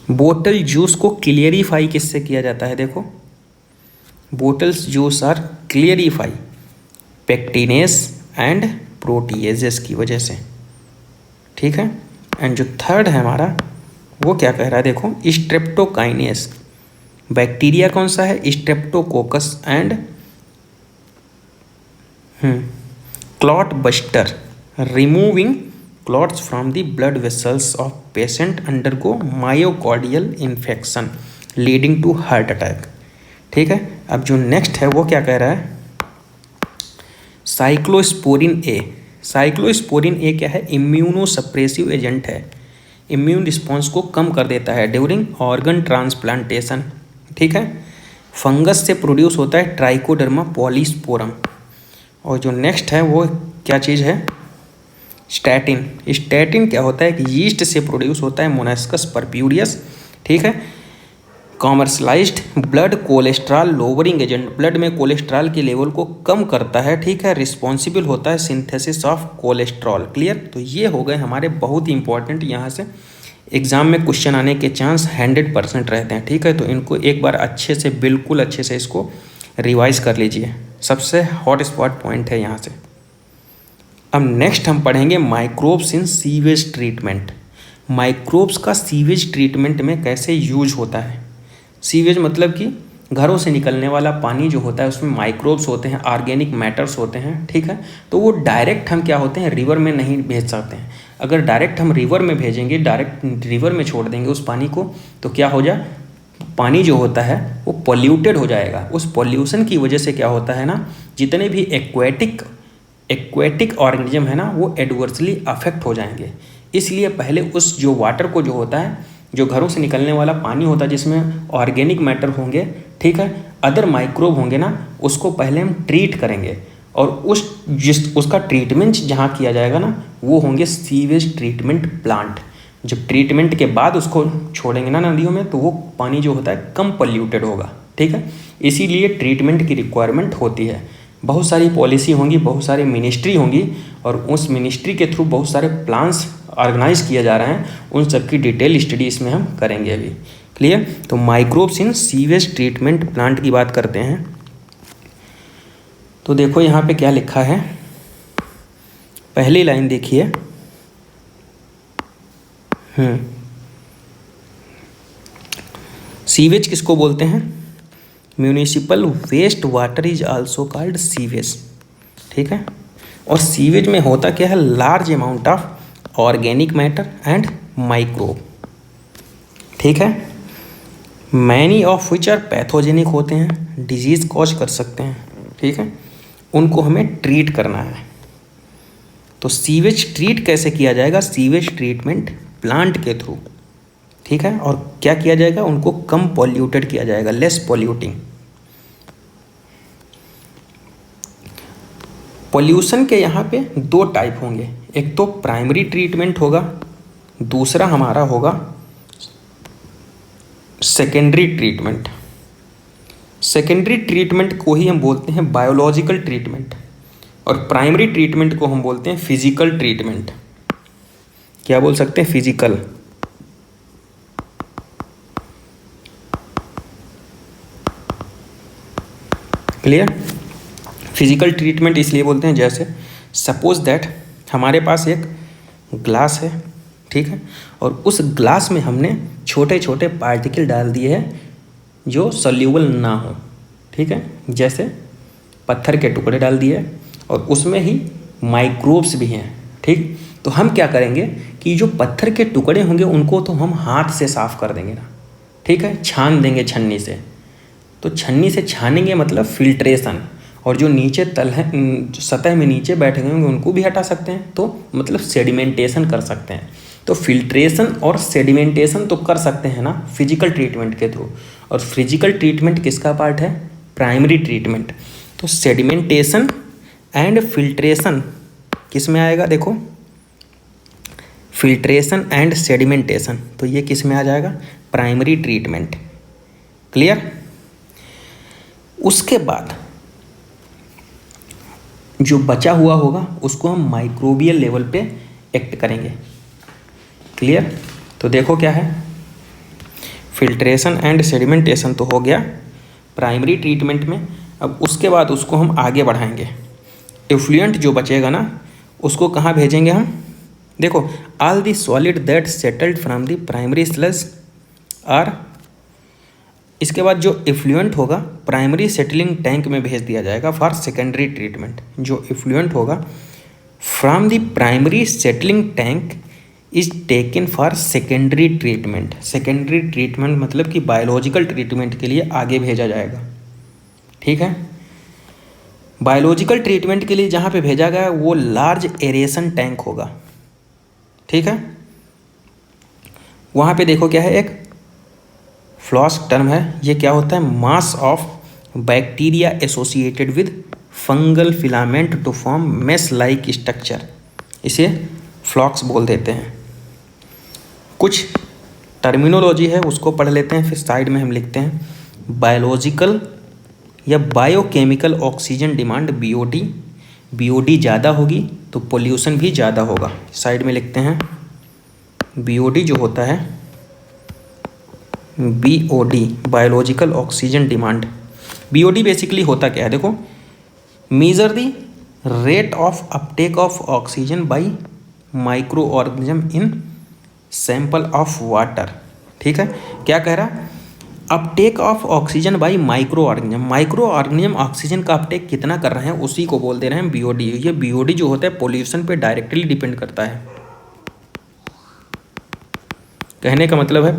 बोतल जूस को क्लियरिफाई किससे किया जाता है? देखो, bottles juice are clarify pectinase and proteases की वजह से। ठीक है, एंड जो थर्ड है हमारा वो क्या कह रहा है? देखो, स्ट्रेप्टोकाइनेस। बैक्टीरिया कौन सा है? Streptococcus and clot buster removing clots from the blood vessels of patient undergo myocardial infection leading to heart attack. ठीक है, अब जो नेक्स्ट है वो क्या कह रहा है? साइक्लोस्पोरिन ए। साइक्लोस्पोरिन ए क्या है? इम्यूनोसप्रेसिव एजेंट है, इम्यून रिस्पॉन्स को कम कर देता है ड्यूरिंग ऑर्गन ट्रांसप्लांटेशन। ठीक है, फंगस से प्रोड्यूस होता है ट्राइकोडर्मा पॉलीस्पोरम। और जो नेक्स्ट है वो क्या चीज़ है? स्टैटिन। स्टैटिन क्या होता है? कि यीस्ट से प्रोड्यूस होता है, मोनास्कस परप्यूरियस। ठीक है, commercialised blood cholesterol lowering agent, blood में कोलेस्ट्रॉल के लेवल को कम करता है। ठीक है, रिस्पॉन्सिबल होता है सिंथेसिस ऑफ कोलेस्ट्रॉल। क्लियर? तो ये हो गए हमारे बहुत ही इंपॉर्टेंट, यहाँ से एग्जाम में क्वेश्चन आने के चांस 100% रहते हैं। ठीक है, तो इनको एक बार अच्छे से, बिल्कुल अच्छे से इसको रिवाइज कर लीजिए। सबसे हॉट स्पॉट पॉइंट है यहाँ से। अब नेक्स्ट हम पढ़ेंगे microbes in sewage treatment. Microbes का सीवेज ट्रीटमेंट में कैसे यूज होता है। सीवेज मतलब कि घरों से निकलने वाला पानी जो होता है उसमें माइक्रोब्स होते हैं, ऑर्गेनिक मैटर्स होते हैं। ठीक है, तो वो डायरेक्ट हम क्या होते हैं? रिवर में नहीं भेज सकते हैं। अगर डायरेक्ट हम रिवर में भेजेंगे, डायरेक्ट रिवर में छोड़ देंगे उस पानी को, तो क्या हो जाए? पानी जो होता है वो पॉल्यूटेड हो जाएगा। उस पॉल्यूशन की वजह से क्या होता है ना, जितने भी एक्वेटिक ऑर्गेनिज्म है ना वो एडवर्सली अफेक्ट हो जाएंगे। इसलिए पहले उस जो वाटर को जो होता है, जो घरों से निकलने वाला पानी होता है जिसमें ऑर्गेनिक मैटर होंगे, ठीक है, अदर माइक्रोब होंगे ना, उसको पहले हम ट्रीट करेंगे। और उसका ट्रीटमेंट जहाँ किया जाएगा ना वो होंगे सीवेज ट्रीटमेंट प्लांट। जब ट्रीटमेंट के बाद उसको छोड़ेंगे ना नदियों में तो वो पानी जो होता है कम पॉल्यूटेड होगा, ठीक है। इसीलिए ट्रीटमेंट की रिक्वायरमेंट होती है। बहुत सारी पॉलिसी होंगी, बहुत सारी मिनिस्ट्री होंगी और उस मिनिस्ट्री के थ्रू बहुत सारे प्लान्स ऑर्गेनाइज किया जा रहा है, उन सब की डिटेल स्टडी इसमें हम करेंगे अभी। क्लियर। तो microbes in sewage treatment plant की बात करते हैं। तो देखो यहाँ पे क्या लिखा है, पहली लाइन देखिए। सीवेज किसको बोलते हैं? Municipal waste water is also called sewage, ठीक है। और सीवेज में होता क्या है, large amount of organic matter and microbe, ठीक है, many of which are pathogenic होते हैं, डिजीज कॉज कर सकते हैं, ठीक है, उनको हमें ट्रीट करना है। तो सीवेज ट्रीट कैसे किया जाएगा? सीवेज ट्रीटमेंट प्लांट के थ्रू, ठीक है। और क्या किया जाएगा, उनको कम पॉल्यूटेड किया जाएगा, लेस पॉल्यूटिंग। पॉल्यूशन के यहाँ पे दो टाइप होंगे, एक तो प्राइमरी ट्रीटमेंट होगा, दूसरा हमारा होगा सेकेंडरी ट्रीटमेंट। सेकेंडरी ट्रीटमेंट को ही हम बोलते हैं बायोलॉजिकल ट्रीटमेंट और प्राइमरी ट्रीटमेंट को हम बोलते हैं फिजिकल ट्रीटमेंट। क्या बोल सकते हैं? फिजिकल। क्लियर। फिजिकल ट्रीटमेंट इसलिए बोलते हैं, जैसे सपोज दैट हमारे पास एक ग्लास है, ठीक है, और उस ग्लास में हमने छोटे छोटे पार्टिकल डाल दिए हैं जो सॉल्यूबल ना हो, ठीक है, जैसे पत्थर के टुकड़े डाल दिए और उसमें ही माइक्रोब्स भी हैं, ठीक। तो हम क्या करेंगे कि जो पत्थर के टुकड़े होंगे उनको तो हम हाथ से साफ़ कर देंगे ना, ठीक है, छान देंगे छन्नी से। तो छन्नी से छानेंगे मतलब फिल्ट्रेशन, और जो नीचे तल है, जो सतह में नीचे बैठे हुए होंगे उनको भी हटा सकते हैं, तो मतलब सेडिमेंटेशन कर सकते हैं। तो फिल्ट्रेशन और सेडिमेंटेशन तो कर सकते हैं ना फिजिकल ट्रीटमेंट के थ्रू। और फिजिकल ट्रीटमेंट किसका पार्ट है? Primary treatment. तो सेडिमेंटेशन एंड फिल्ट्रेशन किस में आएगा? देखो, फिल्ट्रेशन एंड सेडिमेंटेशन, तो ये किस में आ जाएगा? Primary treatment. क्लियर। उसके बाद जो बचा हुआ होगा उसको हम माइक्रोबियल लेवल पे एक्ट करेंगे। क्लियर। तो देखो क्या है, फिल्ट्रेशन एंड सेडिमेंटेशन तो हो गया प्राइमरी ट्रीटमेंट में। अब उसके बाद उसको हम आगे बढ़ाएंगे। इफ्लुएंट जो बचेगा ना उसको कहाँ भेजेंगे हम? देखो, all the solid that settled from the primary sludge are, इसके बाद जो इफ्लुएंट होगा प्राइमरी सेटलिंग टैंक में भेज दिया जाएगा फॉर सेकेंडरी ट्रीटमेंट। जो इफ्लुएंट होगा from the primary settling tank is taken for secondary treatment. Secondary treatment मतलब कि बायोलॉजिकल ट्रीटमेंट के लिए आगे भेजा जाएगा, ठीक है। बायोलॉजिकल ट्रीटमेंट के लिए जहाँ पे भेजा गया वो लार्ज एरेशन टैंक होगा, ठीक है। वहाँ पे देखो क्या है, एक फ्लॉस्क टर्म है, ये क्या होता है? Mass of bacteria associated with fungal filament to form mesh like structure, इसे फ्लॉक्स बोल देते हैं। कुछ टर्मिनोलॉजी है उसको पढ़ लेते हैं, फिर साइड में हम लिखते हैं बायोलॉजिकल या biochemical oxygen demand, BOD. BOD ज़्यादा होगी तो पोल्यूशन भी ज़्यादा होगा। साइड में लिखते हैं बीओडी जो होता है, BOD biological oxygen demand. BOD basically होता क्या है? देखो, measure the rate of Uptake of oxygen by micro organism in sample of water, ठीक है। क्या कह रहा? Uptake of oxygen by micro organism. Micro organism oxygen का अपटेक कितना कर रहे हैं उसी को बोल दे रहे हैं बीओडी। ये बीओडी जो होता है पोल्यूशन पे डायरेक्टली डिपेंड करता है। कहने का मतलब है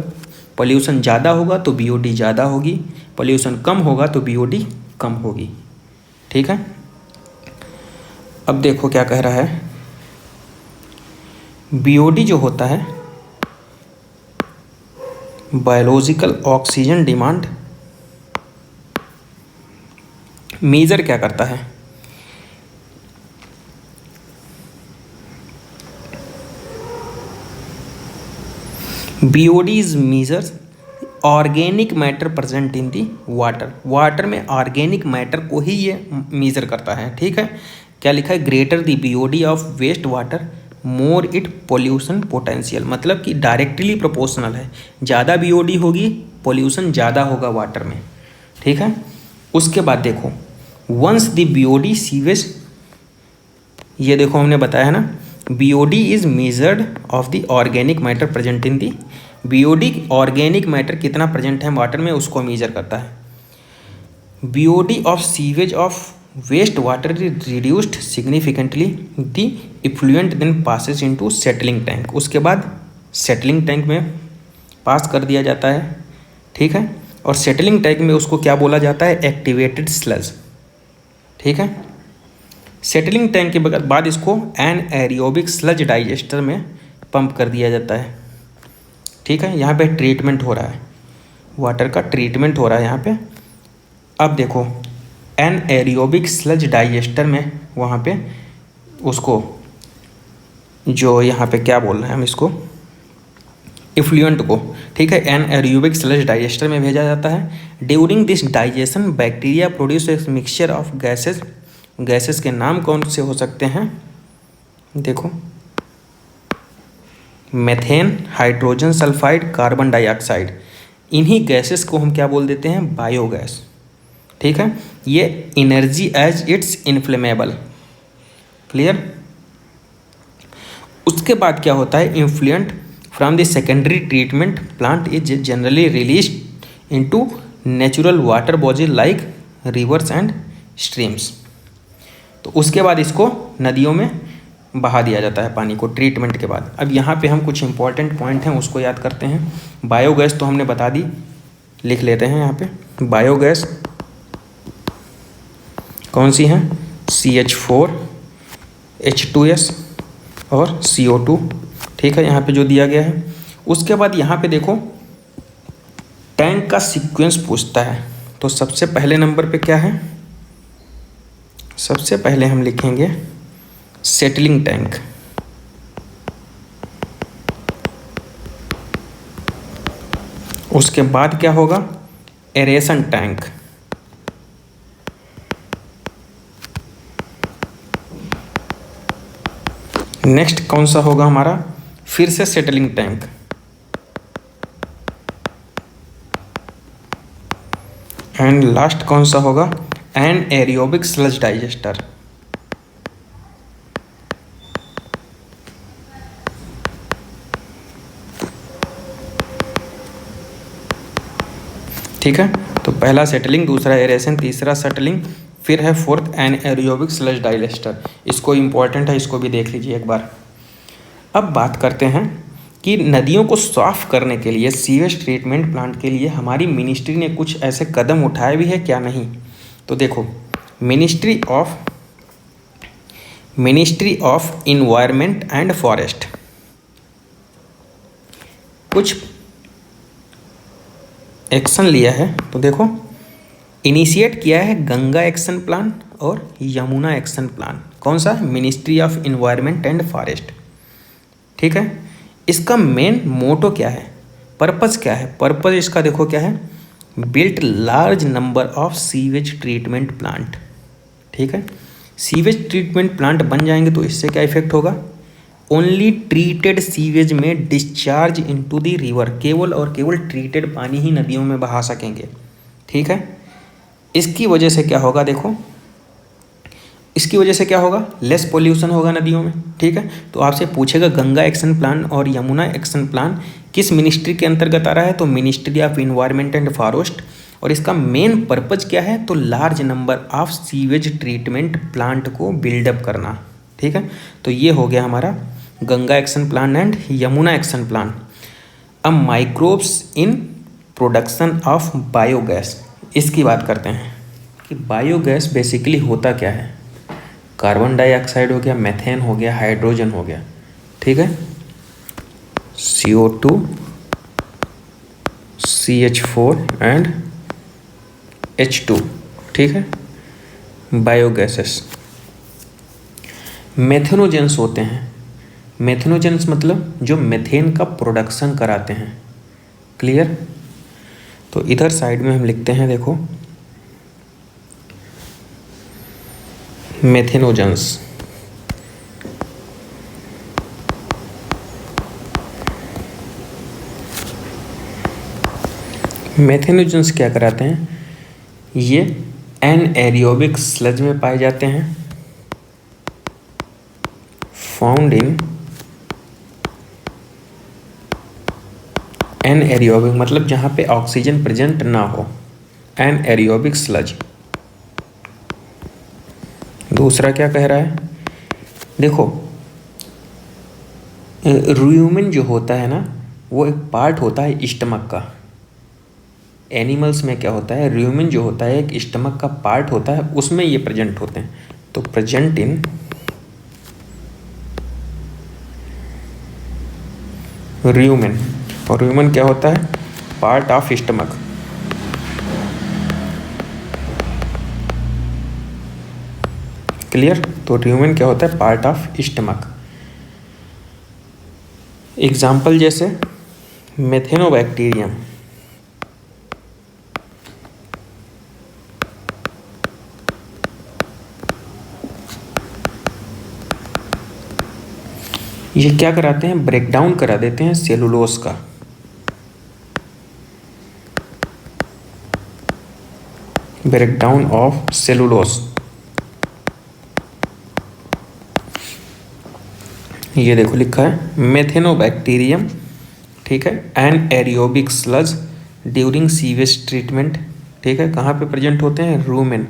पोल्यूशन ज़्यादा होगा तो बीओडी ज़्यादा होगी, पोल्यूशन कम होगा तो बीओडी कम होगी। ठीक है, अब देखो क्या कह रहा है। बीओडी जो होता है बायोलॉजिकल ऑक्सीजन डिमांड मेजर क्या करता है, BOD is measures organic matter present in the water. Water में ऑर्गेनिक मैटर को ही ये मेजर करता है। ठीक है, क्या लिखा है, greater the BOD of waste water more it pollution potential, मतलब कि डायरेक्टली प्रोपोर्शनल है, ज़्यादा BOD होगी पोल्यूशन ज़्यादा होगा वाटर में। ठीक है, उसके बाद देखो वंस द BOD सीवेज, ये देखो हमने बताया ना BOD is measured of the organic matter present in the, BOD organic matter कितना प्रेजेंट है वाटर में उसको मेजर करता है। BOD of sewage of waste water is reduced significantly the effluent then passes into settling tank, उसके बाद settling tank में पास कर दिया जाता है। ठीक है, और सेटलिंग टैंक में उसको क्या बोला जाता है, एक्टिवेटेड स्लज। ठीक है, सेटलिंग टैंक के बाद इसको एनएरोबिक स्लज डाइजेस्टर में पंप कर दिया जाता है। ठीक है, यहाँ पे ट्रीटमेंट हो रहा है, वाटर का ट्रीटमेंट हो रहा है यहाँ पे। अब देखो एनएरोबिक स्लज डाइजेस्टर में वहाँ पे उसको जो यहाँ पे क्या बोल रहे हैं हम इसको इफ्लुएंट को, ठीक है, एनएरोबिक स्लज डाइजेस्टर में भेजा जाता है। During this digestion bacteria produce a mixture of gases, gases के नाम कौन से हो सकते हैं, देखो methane, hydrogen sulphide, carbon dioxide, इन्हीं गैसेस को हम क्या बोल देते हैं, बायोगैस। ठीक है, ये energy as it's inflammable, clear. उसके बाद क्या होता है, influent from the secondary treatment plant is generally released into natural water bodies like rivers and streams. तो उसके बाद इसको नदियों में बहा दिया जाता है पानी को ट्रीटमेंट के बाद। अब यहाँ पे हम कुछ इंपॉर्टेंट पॉइंट हैं उसको याद करते हैं। बायोगैस तो हमने बता दी, लिख लेते हैं यहाँ पे। बायोगैस कौन सी है, CH4, H2S और CO2। ठीक है, यहाँ पे जो दिया गया है। उसके बाद यहाँ पे देखो टैंक का सीक्वेंस पूछता है, तो सबसे पहले नंबर पे क्या है, सबसे पहले हम लिखेंगे सेटलिंग टैंक। उसके बाद क्या होगा, एरेशन टैंक। नेक्स्ट कौन सा होगा हमारा, फिर से सेटलिंग टैंक। एंड लास्ट कौन सा होगा, एनएरोबिक स्लज डाइजेस्टर। ठीक है, तो पहला सेटलिंग, दूसरा एरेशन, तीसरा सेटलिंग, फिर है फोर्थ एनएरोबिक स्लज डाइजेस्टर। इसको इम्पॉर्टेंट है, इसको भी देख लीजिए एक बार। अब बात करते हैं कि नदियों को साफ करने के लिए, सीवेज ट्रीटमेंट प्लांट के लिए हमारी मिनिस्ट्री ने कुछ ऐसे कदम उठाए भी है क्या, नहीं। तो देखो ministry of environment and forest कुछ एक्शन लिया है। तो देखो इनिशिएट किया है गंगा एक्शन प्लान और यमुना एक्शन प्लान। कौन सा, ministry of environment and forest. ठीक है, इसका मेन मोटो क्या है, पर्पस क्या है, पर्पस इसका देखो क्या है, built large number of sewage treatment plant. ठीक है, सीवेज ट्रीटमेंट प्लांट बन जाएंगे तो इससे क्या इफेक्ट होगा, ओनली ट्रीटेड सीवेज में डिस्चार्ज इनटू द रिवर, केवल और केवल ट्रीटेड पानी ही नदियों में बहा सकेंगे। ठीक है, इसकी वजह से क्या होगा, देखो इसकी वजह से क्या होगा, लेस पोल्यूशन होगा नदियों में। ठीक है, तो आपसे पूछेगा गंगा एक्शन प्लान और यमुना एक्शन प्लान किस मिनिस्ट्री के अंतर्गत आ रहा है, तो ministry of environment and forest. और इसका मेन पर्पज क्या है, तो large number of sewage treatment plant को बिल्डअप करना। ठीक है, तो ये हो गया हमारा Ganga action plan and Yamuna action plan. अब microbes in production of biogas, इसकी बात करते हैं कि बायोगैस बेसिकली होता क्या है। कार्बन डाइऑक्साइड हो गया, मेथेन हो गया, हाइड्रोजन हो गया, ठीक है, CO2, CH4 एंड H2, ठीक है, बायोगैसेस। मेथेनोजेंस होते हैं। मेथेनोजेंस मतलब जो मेथेन का प्रोडक्शन कराते हैं। क्लियर? तो इधर साइड में हम लिखते हैं, देखो, मेथेनोजेंस। मेथेनोजेंस क्या कराते हैं? ये एनएरोबिक स्लज में पाए जाते हैं, फाउंड इन एनएरोबिक मतलब जहाँ पे ऑक्सीजन प्रेजेंट ना हो, एनएरोबिक स्लज। दूसरा क्या कह रहा है? देखो, रूमेन जो होता है ना, वो एक पार्ट होता है स्टमक का। एनिमल्स में क्या होता है, रूमेन जो होता है एक स्टमक का पार्ट होता है, उसमें ये प्रेजेंट होते हैं। तो प्रेजेंट इन रूमेन, और रूमेन क्या होता है? Part of stomach. क्लियर? तो रूमेन क्या होता है? Part of stomach. एग्जाम्पल जैसे मेथेनोबैक्टीरियम, ये क्या कराते हैं? ब्रेक डाउन करा देते हैं सेलुलोज का। ब्रेक डाउन ऑफ सेलुलोज, ये देखो लिखा है मेथेनोबैक्टीरियम, ठीक है, anaerobic sludge during sewage treatment, ठीक है। कहाँ पे प्रेजेंट होते हैं? रूमेन,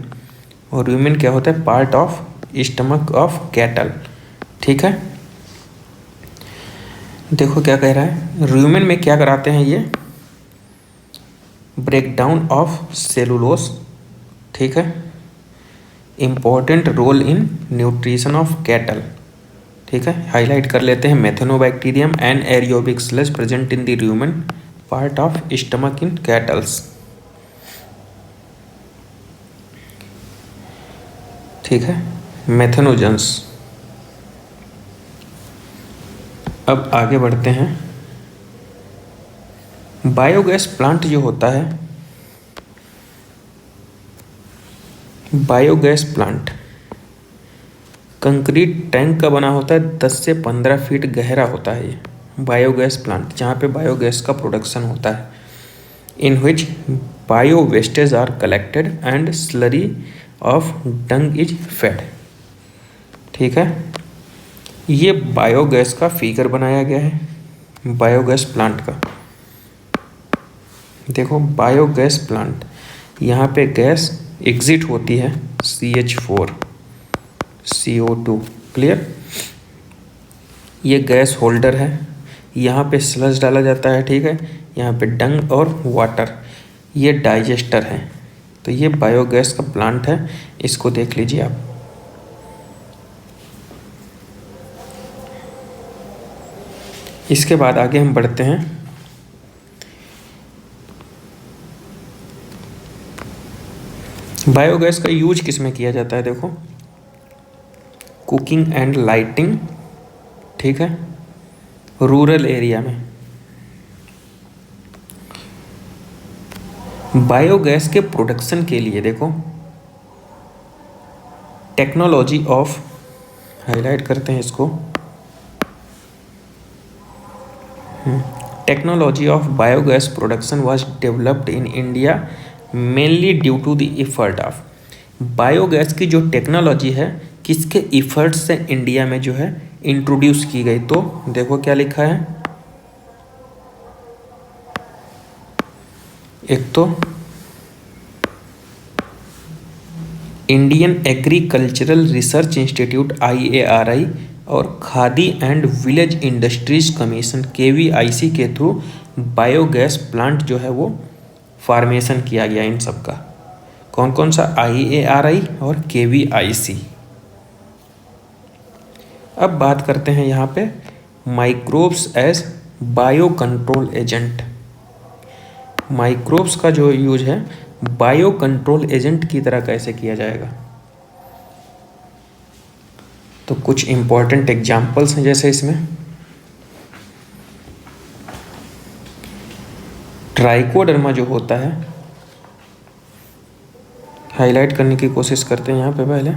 और रूमेन क्या होता है? Part of stomach of cattle, ठीक है। देखो क्या कह रहा है, रूमेन में क्या कराते हैं? ये ब्रेक डाउन ऑफ सेलुलोज, ठीक है, important role in nutrition of cattle, ठीक है। हाईलाइट कर लेते हैं, Methanobacterium anaerobic sludge present in the rumen, part of stomach in cattles, ठीक है, मेथेनोजेंस। अब आगे बढ़ते हैं। बायोगैस प्लांट जो होता है, बायोगैस प्लांट कंक्रीट टैंक का बना होता है, 10 से 15 फीट गहरा होता है ये बायोगैस प्लांट, जहाँ पे बायोगैस का प्रोडक्शन होता है। In which bio wastage are collected and slurry of dung is fed, ठीक है। ये बायोगैस का फिगर बनाया गया है बायोगैस प्लांट का। देखो बायोगैस प्लांट, यहाँ पे गैस एग्जिट होती है CH4 CO2, क्लियर। ये गैस होल्डर है, यहाँ पे स्लज डाला जाता है, ठीक है, यहाँ पे डंग और वाटर, ये डाइजेस्टर है। तो ये बायोगैस का प्लांट है, इसको देख लीजिए आप। इसके बाद आगे हम बढ़ते हैं। बायोगैस का यूज किस में किया जाता है? देखो, कुकिंग एंड लाइटिंग, ठीक है, रूरल एरिया में। बायोगैस के प्रोडक्शन के लिए देखो, टेक्नोलॉजी ऑफ, हाईलाइट करते हैं इसको, technology of biogas production was developed in India mainly due to the effort of. Biogas की जो टेक्नोलॉजी है, किसके एफर्ट से इंडिया में जो है इंट्रोड्यूस की गई? तो देखो क्या लिखा है, एक तो Indian agricultural research institute IARI और khadi and village industries commission KVIC के थ्रू बायोगैस प्लांट जो है वो फार्मेशन किया गया इन सब का। कौन कौन सा? IARI और KVIC। अब बात करते हैं यहाँ पे microbes as bio control agent. Microbes का जो यूज है बायो कंट्रोल एजेंट की तरह कैसे किया जाएगा? तो कुछ इंपॉर्टेंट एग्जाम्पल्स हैं जैसे इसमें ट्राइकोडर्मा जो होता है, हाईलाइट करने की कोशिश करते हैं यहाँ पे पहले।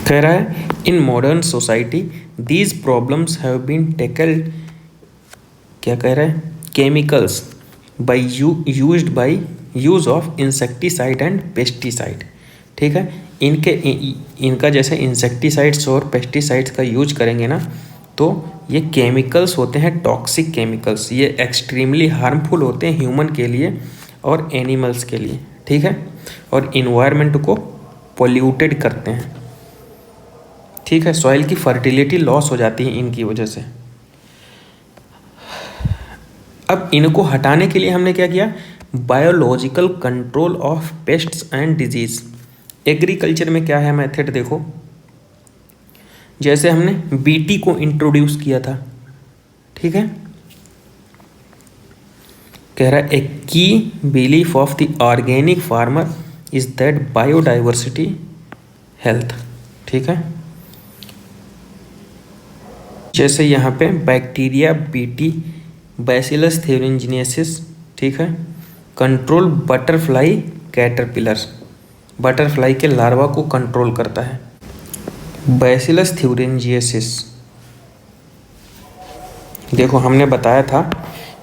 कह रहा है in modern society these problems have been tackled, क्या कह रहा है? Chemicals by used by use of insecticide and pesticide. ठीक है, इनका जैसे इंसेक्टिसाइड्स और पेस्टिसाइड्स का यूज करेंगे ना तो ये केमिकल्स होते हैं टॉक्सिक केमिकल्स, ये एक्सट्रीमली हार्मफुल होते हैं ह्यूमन के लिए और एनिमल्स के लिए। ठीक है, और इन्वायरमेंट को पोल्यूटेड करते हैं। ठीक है, सॉइल की फर्टिलिटी लॉस हो जाती है इनकी वजह से। अब इनको हटाने के लिए हमने क्या किया? Biological control of pests and disease. Agriculture में क्या है मेथड देखो, जैसे हमने BT को इंट्रोड्यूस किया था। ठीक है, कह रहा है ए की belief of the organic farmer is that biodiversity health. ठीक है, जैसे यहाँ पे बैक्टीरिया BT बैसिलस थ्यूरिंजिनेसिस, ठीक है, कंट्रोल बटरफ्लाई कैटरपिलर, बटरफ्लाई के लार्वा को कंट्रोल करता है। बैसिलस थ्यूरिंजिएसिस देखो हमने बताया था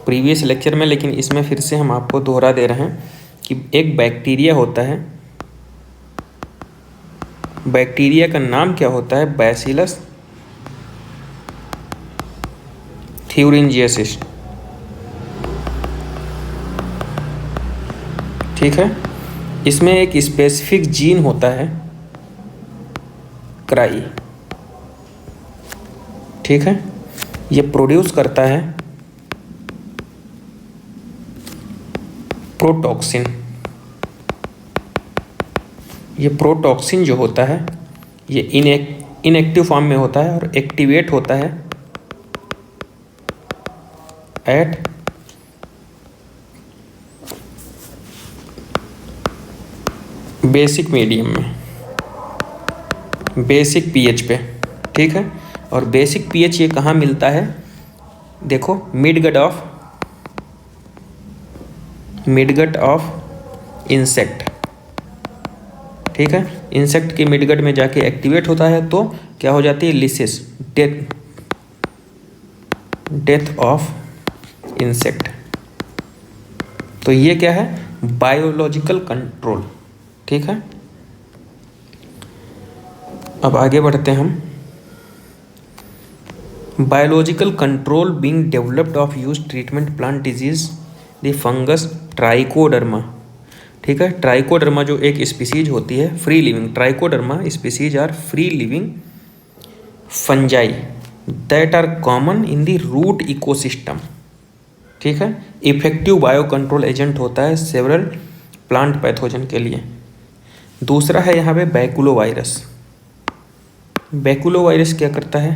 प्रीवियस लेक्चर में, लेकिन इसमें फिर से हम आपको दोहरा दे रहे हैं कि एक बैक्टीरिया होता है, बैक्टीरिया का नाम क्या होता है? बैसिलस थ्यूरिंजिएसिस। ठीक है, इसमें एक स्पेसिफिक जीन होता है क्राई। ठीक है, ये प्रोड्यूस करता है प्रोटॉक्सिन। ये प्रोटॉक्सिन जो होता है ये इनएक्टिव फॉर्म में होता है और एक्टिवेट होता है एट बेसिक मीडियम में, बेसिक pH पे। ठीक है, और बेसिक pH ये कहाँ मिलता है? देखो मिडगट ऑफ इंसेक्ट। ठीक है, इंसेक्ट के मिडगट में जाके एक्टिवेट होता है तो क्या हो जाती है? Lysis, death of insect. तो ये क्या है? Biological control. ठीक है, अब आगे बढ़ते हैं हम। Biological control being developed of use treatment plant disease the fungus Trichoderma. ठीक है, ट्राइकोडर्मा जो एक स्पीसीज होती है free living, Trichoderma species are free living fungi that are common in the root ecosystem. ठीक है, इफेक्टिव बायो कंट्रोल एजेंट होता है सेवरल प्लांट पैथोजन के लिए। दूसरा है यहाँ पे बैकुलोवायरस। बैकुलोवायरस क्या करता है?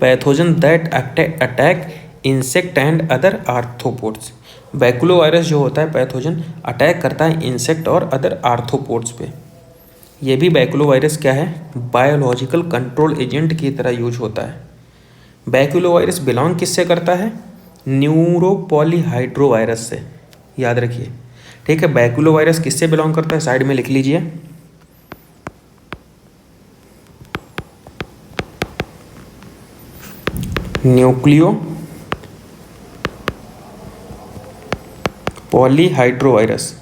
Pathogen that attack insect and other arthropods. Baculovirus जो होता है पैथोजन अटैक करता है इंसेक्ट और अदर आर्थ्रोपोड्स पे। ये भी बैकुलोवायरस क्या है? बायोलॉजिकल कंट्रोल एजेंट की तरह यूज होता है। बैकुलोवायरस बिलोंग किससे करता है? न्यूरोपॉलीहाइड्रोवायरस से, याद रखिए। ठीक है, बैकुलोवायरस किससे बिलोंग करता है? साइड में लिख लीजिए, न्यूक्लियो पॉलीहाइड्रोवायरस।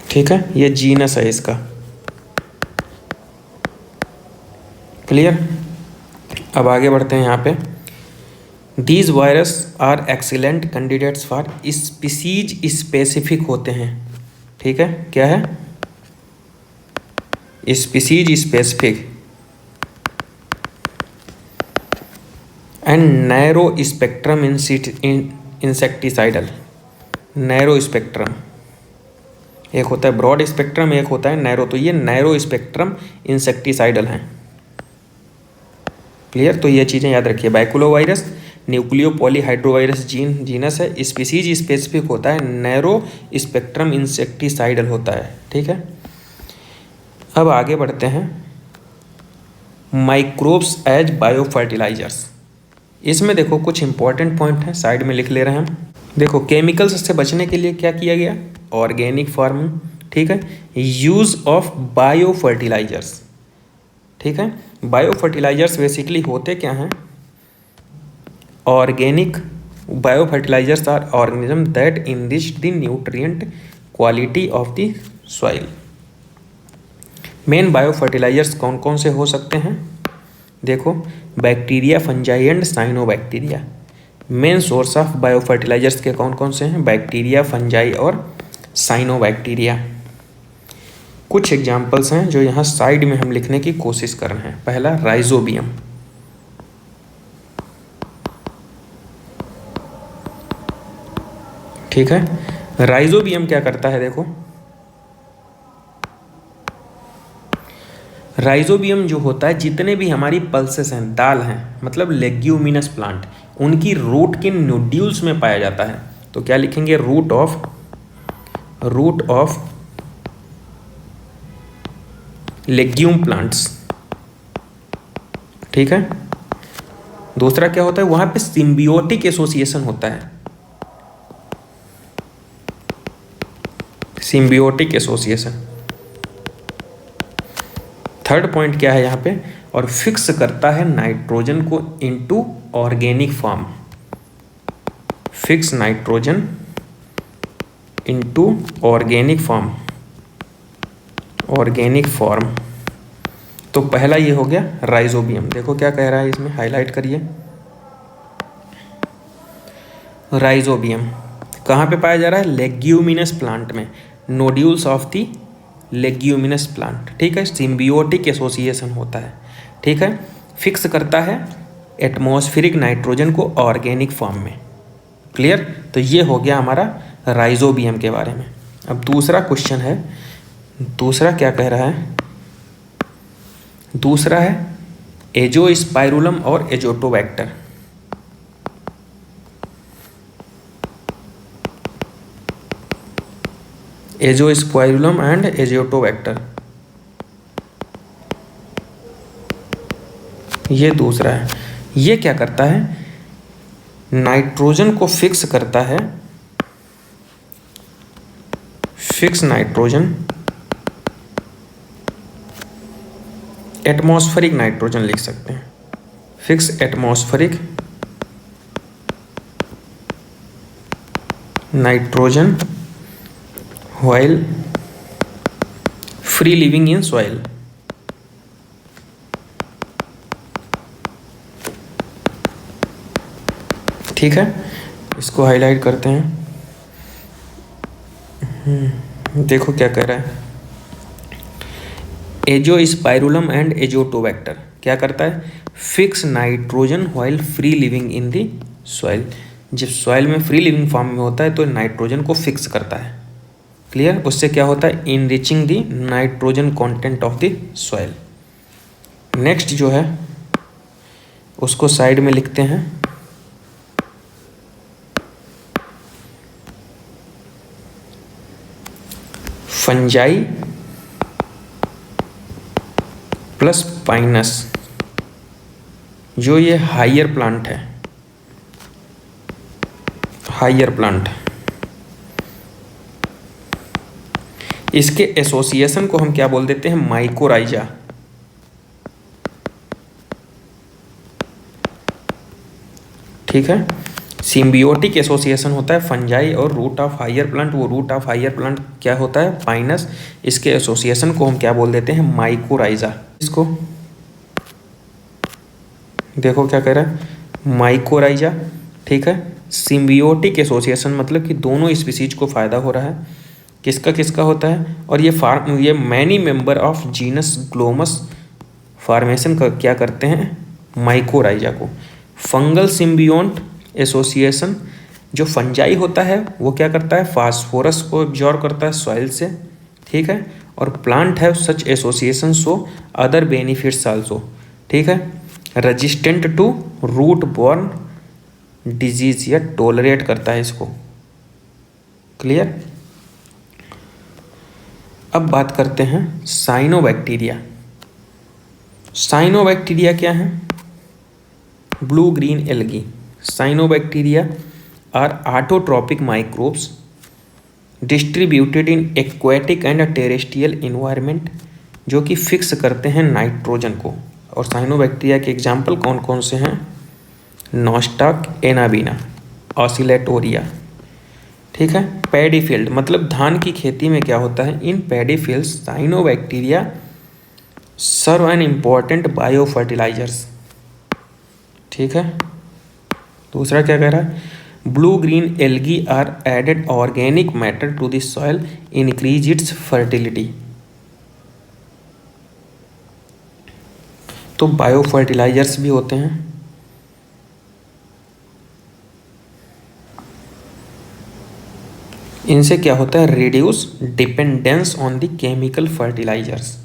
ठीक है, ये जीनस है इसका। क्लियर? अब आगे बढ़ते हैं यहाँ पे। These virus are excellent candidates for species specific होते हैं। ठीक है, क्या है? Species specific and narrow spectrum insecticidal. Narrow spectrum, एक होता है ब्रॉड स्पेक्ट्रम, एक होता है नैरो, तो ये नैरो स्पेक्ट्रम इंसेक्टिसाइडल हैं। क्लियर? तो ये चीज़ें याद रखिए। बाइकुलोवायरस न्यूक्लियो पॉलीहाइड्रोवायरस जीनस है। स्पीसीज स्पेसिफिक होता है, नैरो स्पेक्ट्रम इंसेक्टिसाइडल होता है। ठीक है, अब आगे बढ़ते हैं। Microbes as bio fertilizers. इसमें देखो कुछ इंपॉर्टेंट पॉइंट हैं, साइड में लिख ले रहे हैं हम। देखो, केमिकल्स से बचने के लिए क्या किया गया? Organic farming. ठीक है, यूज़ ऑफ बायो फर्टिलाइजर्स। ठीक है, बायो फर्टिलाइजर्स बेसिकली होते क्या हैं? Organic bio fertilizers are organism that enrich the nutrient quality of the soil. Main bio fertilizers कौन कौन से हो सकते हैं? देखो, bacteria, fungi and cyanobacteria. Main source of bio fertilizers के कौन कौन से हैं? बैक्टीरिया, फंजाई और साइनोबैक्टीरिया। कुछ एग्जाम्पल्स हैं जो यहाँ साइड में हम लिखने की कोशिश कर रहे हैं। पहला, राइजोबियम। ठीक है, राइजोबियम क्या करता है? देखो, राइजोबियम जो होता है, जितने भी हमारी पल्सेस हैं, दाल हैं, मतलब लेग्यूमिनस प्लांट, उनकी रूट के नोड्यूल्स में पाया जाता है। तो क्या लिखेंगे? Root of legume plants. ठीक है, दूसरा क्या होता है? वहां पे सिम्बियोटिक एसोसिएशन होता है। Symbiotic association. थर्ड पॉइंट क्या है यहाँ पे? और फिक्स करता है नाइट्रोजन को into organic form. Fix nitrogen into organic form. Organic form. तो पहला ये हो गया राइजोबियम। देखो क्या कह रहा है इसमें, हाईलाइट करिए। राइजोबियम कहाँ पे पाया जा रहा है? लेग्यूमिनस प्लांट में, nodules of the leguminous plant. ठीक है, सिम्बियोटिक एसोसिएशन होता है। ठीक है, फिक्स करता है एटमॉस्फेरिक नाइट्रोजन को ऑर्गेनिक फॉर्म में। क्लियर? तो ये हो गया हमारा राइजोबियम के बारे में। अब दूसरा क्वेश्चन है, दूसरा क्या कह रहा है? दूसरा है एजोस्पाइरुलम और एजोटोबैक्टर। एजोस्पाइरुलम एंड एजोटोबैक्टर, ये दूसरा है। ये क्या करता है? नाइट्रोजन को फिक्स करता है। फिक्स नाइट्रोजन, एटमॉस्फेरिक नाइट्रोजन लिख सकते हैं। Fix atmospheric nitrogen while free living in soil। ठीक है, इसको हाईलाइट करते हैं। देखो क्या कह रहा है, एजोस्पाइरुलम एंड एजोटोबैक्टर क्या करता है? Fix nitrogen while free living in the soil. जब सॉइल में फ्री लिविंग फॉर्म में होता है तो नाइट्रोजन को फिक्स करता है। क्लियर? उससे क्या होता है? Enriching the nitrogen content of the soil. Next जो है उसको साइड में लिखते हैं। फंजाई प्लस पाइनस, जो ये हायर प्लांट है, हायर प्लांट, इसके एसोसिएशन को हम क्या बोल देते हैं? माइकोराइजा। ठीक है, सिम्बियोटिक एसोसिएशन होता है फंजाई और रूट ऑफ हायर प्लांट। वो रूट ऑफ हायर प्लांट क्या होता है? पाइनस। इसके एसोसिएशन को हम क्या बोल देते हैं? माइकोराइजा। इसको देखो क्या कह रहा है, माइकोराइजा, ठीक है। सिम्बियोटिक एसोसिएशन मतलब कि दोनों स्पीसीज को फ़ायदा हो रहा है, किसका किसका होता है। और ये many member of genus Glomus formation का क्या करते हैं, माइकोराइजा को। फंगल सिम्बियोट एसोसिएशन, जो फंजाई होता है वो क्या करता है, फास्फोरस को एब्जॉर्ब करता है सॉइल से, ठीक है। और प्लांट है such association so other benefits also, ठीक है। Resistant to root borne disease, या टोलरेट करता है इसको, क्लियर। अब बात करते हैं साइनोबैक्टीरिया। साइनोबैक्टीरिया क्या है, blue green algae. Cyanobacteria are autotrophic microbes distributed in aquatic and terrestrial environment, जो कि फिक्स करते हैं नाइट्रोजन को। और साइनोबैक्टीरिया के एग्जाम्पल कौन कौन से हैं, नॉस्टाक एनाबीना, ऑसिलेटोरिया, ठीक है। पैडी फील्ड मतलब धान की खेती में क्या होता है, in paddy field cyanobacteria serve an important bio fertilizers, ठीक है। दूसरा क्या कह रहा है, blue green algae are added organic matter to the soil increase its fertility. तो बायो फर्टिलाइजर्स भी होते हैं। इनसे क्या होता है, reduce dependence on the chemical fertilizers.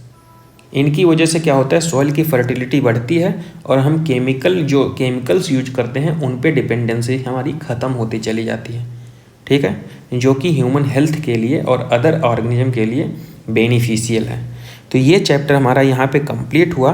इनकी वजह से क्या होता है, सॉइल की फर्टिलिटी बढ़ती है और हम केमिकल्स यूज करते हैं उन पे डिपेंडेंसी हमारी ख़त्म होती चली जाती है, ठीक है, जो कि ह्यूमन हेल्थ के लिए और अदर ऑर्गेनिज्म के लिए बेनिफिशियल है। तो ये चैप्टर हमारा यहाँ पे कंप्लीट हुआ।